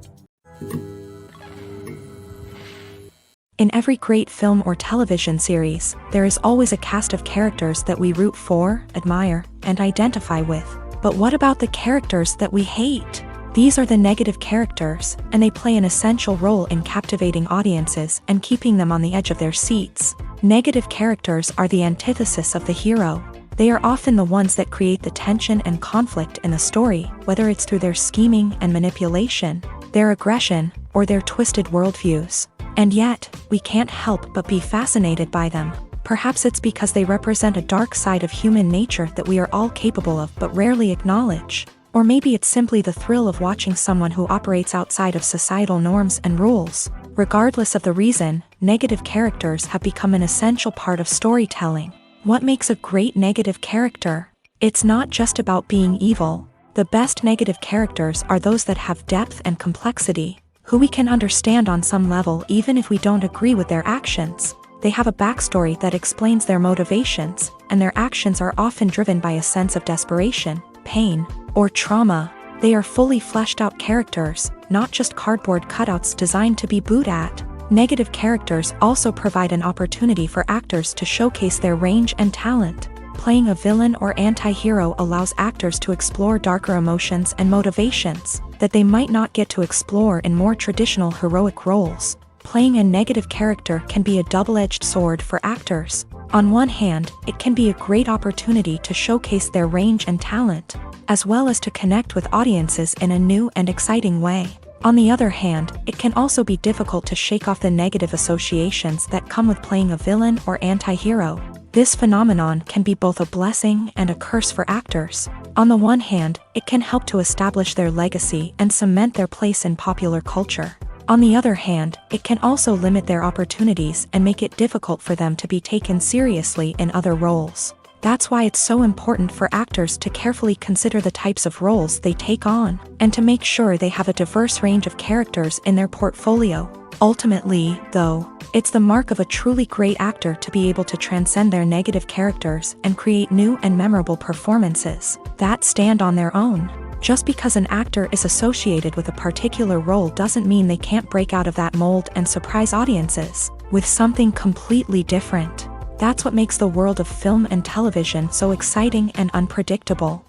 S1: In every great film or television series, there is always a cast of characters that we root for, admire, and identify with. But what about the characters that we hate? These are the negative characters, and they play an essential role in captivating audiences and keeping them on the edge of their seats. Negative characters are the antithesis of the hero. They are often the ones that create the tension and conflict in the story, whether it's through their scheming and manipulation, their aggression, or their twisted worldviews. And yet, we can't help but be fascinated by them. Perhaps it's because they represent a dark side of human nature that we are all capable of but rarely acknowledge. Or maybe it's simply the thrill of watching someone who operates outside of societal norms and rules. Regardless of the reason, negative characters have become an essential part of storytelling. What makes a great negative character? It's not just about being evil. The best negative characters are those that have depth and complexity, who we can understand on some level even if we don't agree with their actions. They have a backstory that explains their motivations, and their actions are often driven by a sense of desperation, pain, or trauma. They are fully fleshed out characters, not just cardboard cutouts designed to be booed at. Negative characters also provide an opportunity for actors to showcase their range and talent. Playing a villain or anti-hero allows actors to explore darker emotions and motivations that they might not get to explore in more traditional heroic roles. Playing a negative character can be a double-edged sword for actors. On one hand, it can be a great opportunity to showcase their range and talent, as well as to connect with audiences in a new and exciting way. On the other hand, it can also be difficult to shake off the negative associations that come with playing a villain or anti-hero. This phenomenon can be both a blessing and a curse for actors. On the one hand, it can help to establish their legacy and cement their place in popular culture. On the other hand, it can also limit their opportunities and make it difficult for them to be taken seriously in other roles. That's why it's so important for actors to carefully consider the types of roles they take on, and to make sure they have a diverse range of characters in their portfolio. Ultimately, though, it's the mark of a truly great actor to be able to transcend their negative characters and create new and memorable performances that stand on their own. Just because an actor is associated with a particular role doesn't mean they can't break out of that mold and surprise audiences with something completely different. That's what makes the world of film and television so exciting and unpredictable.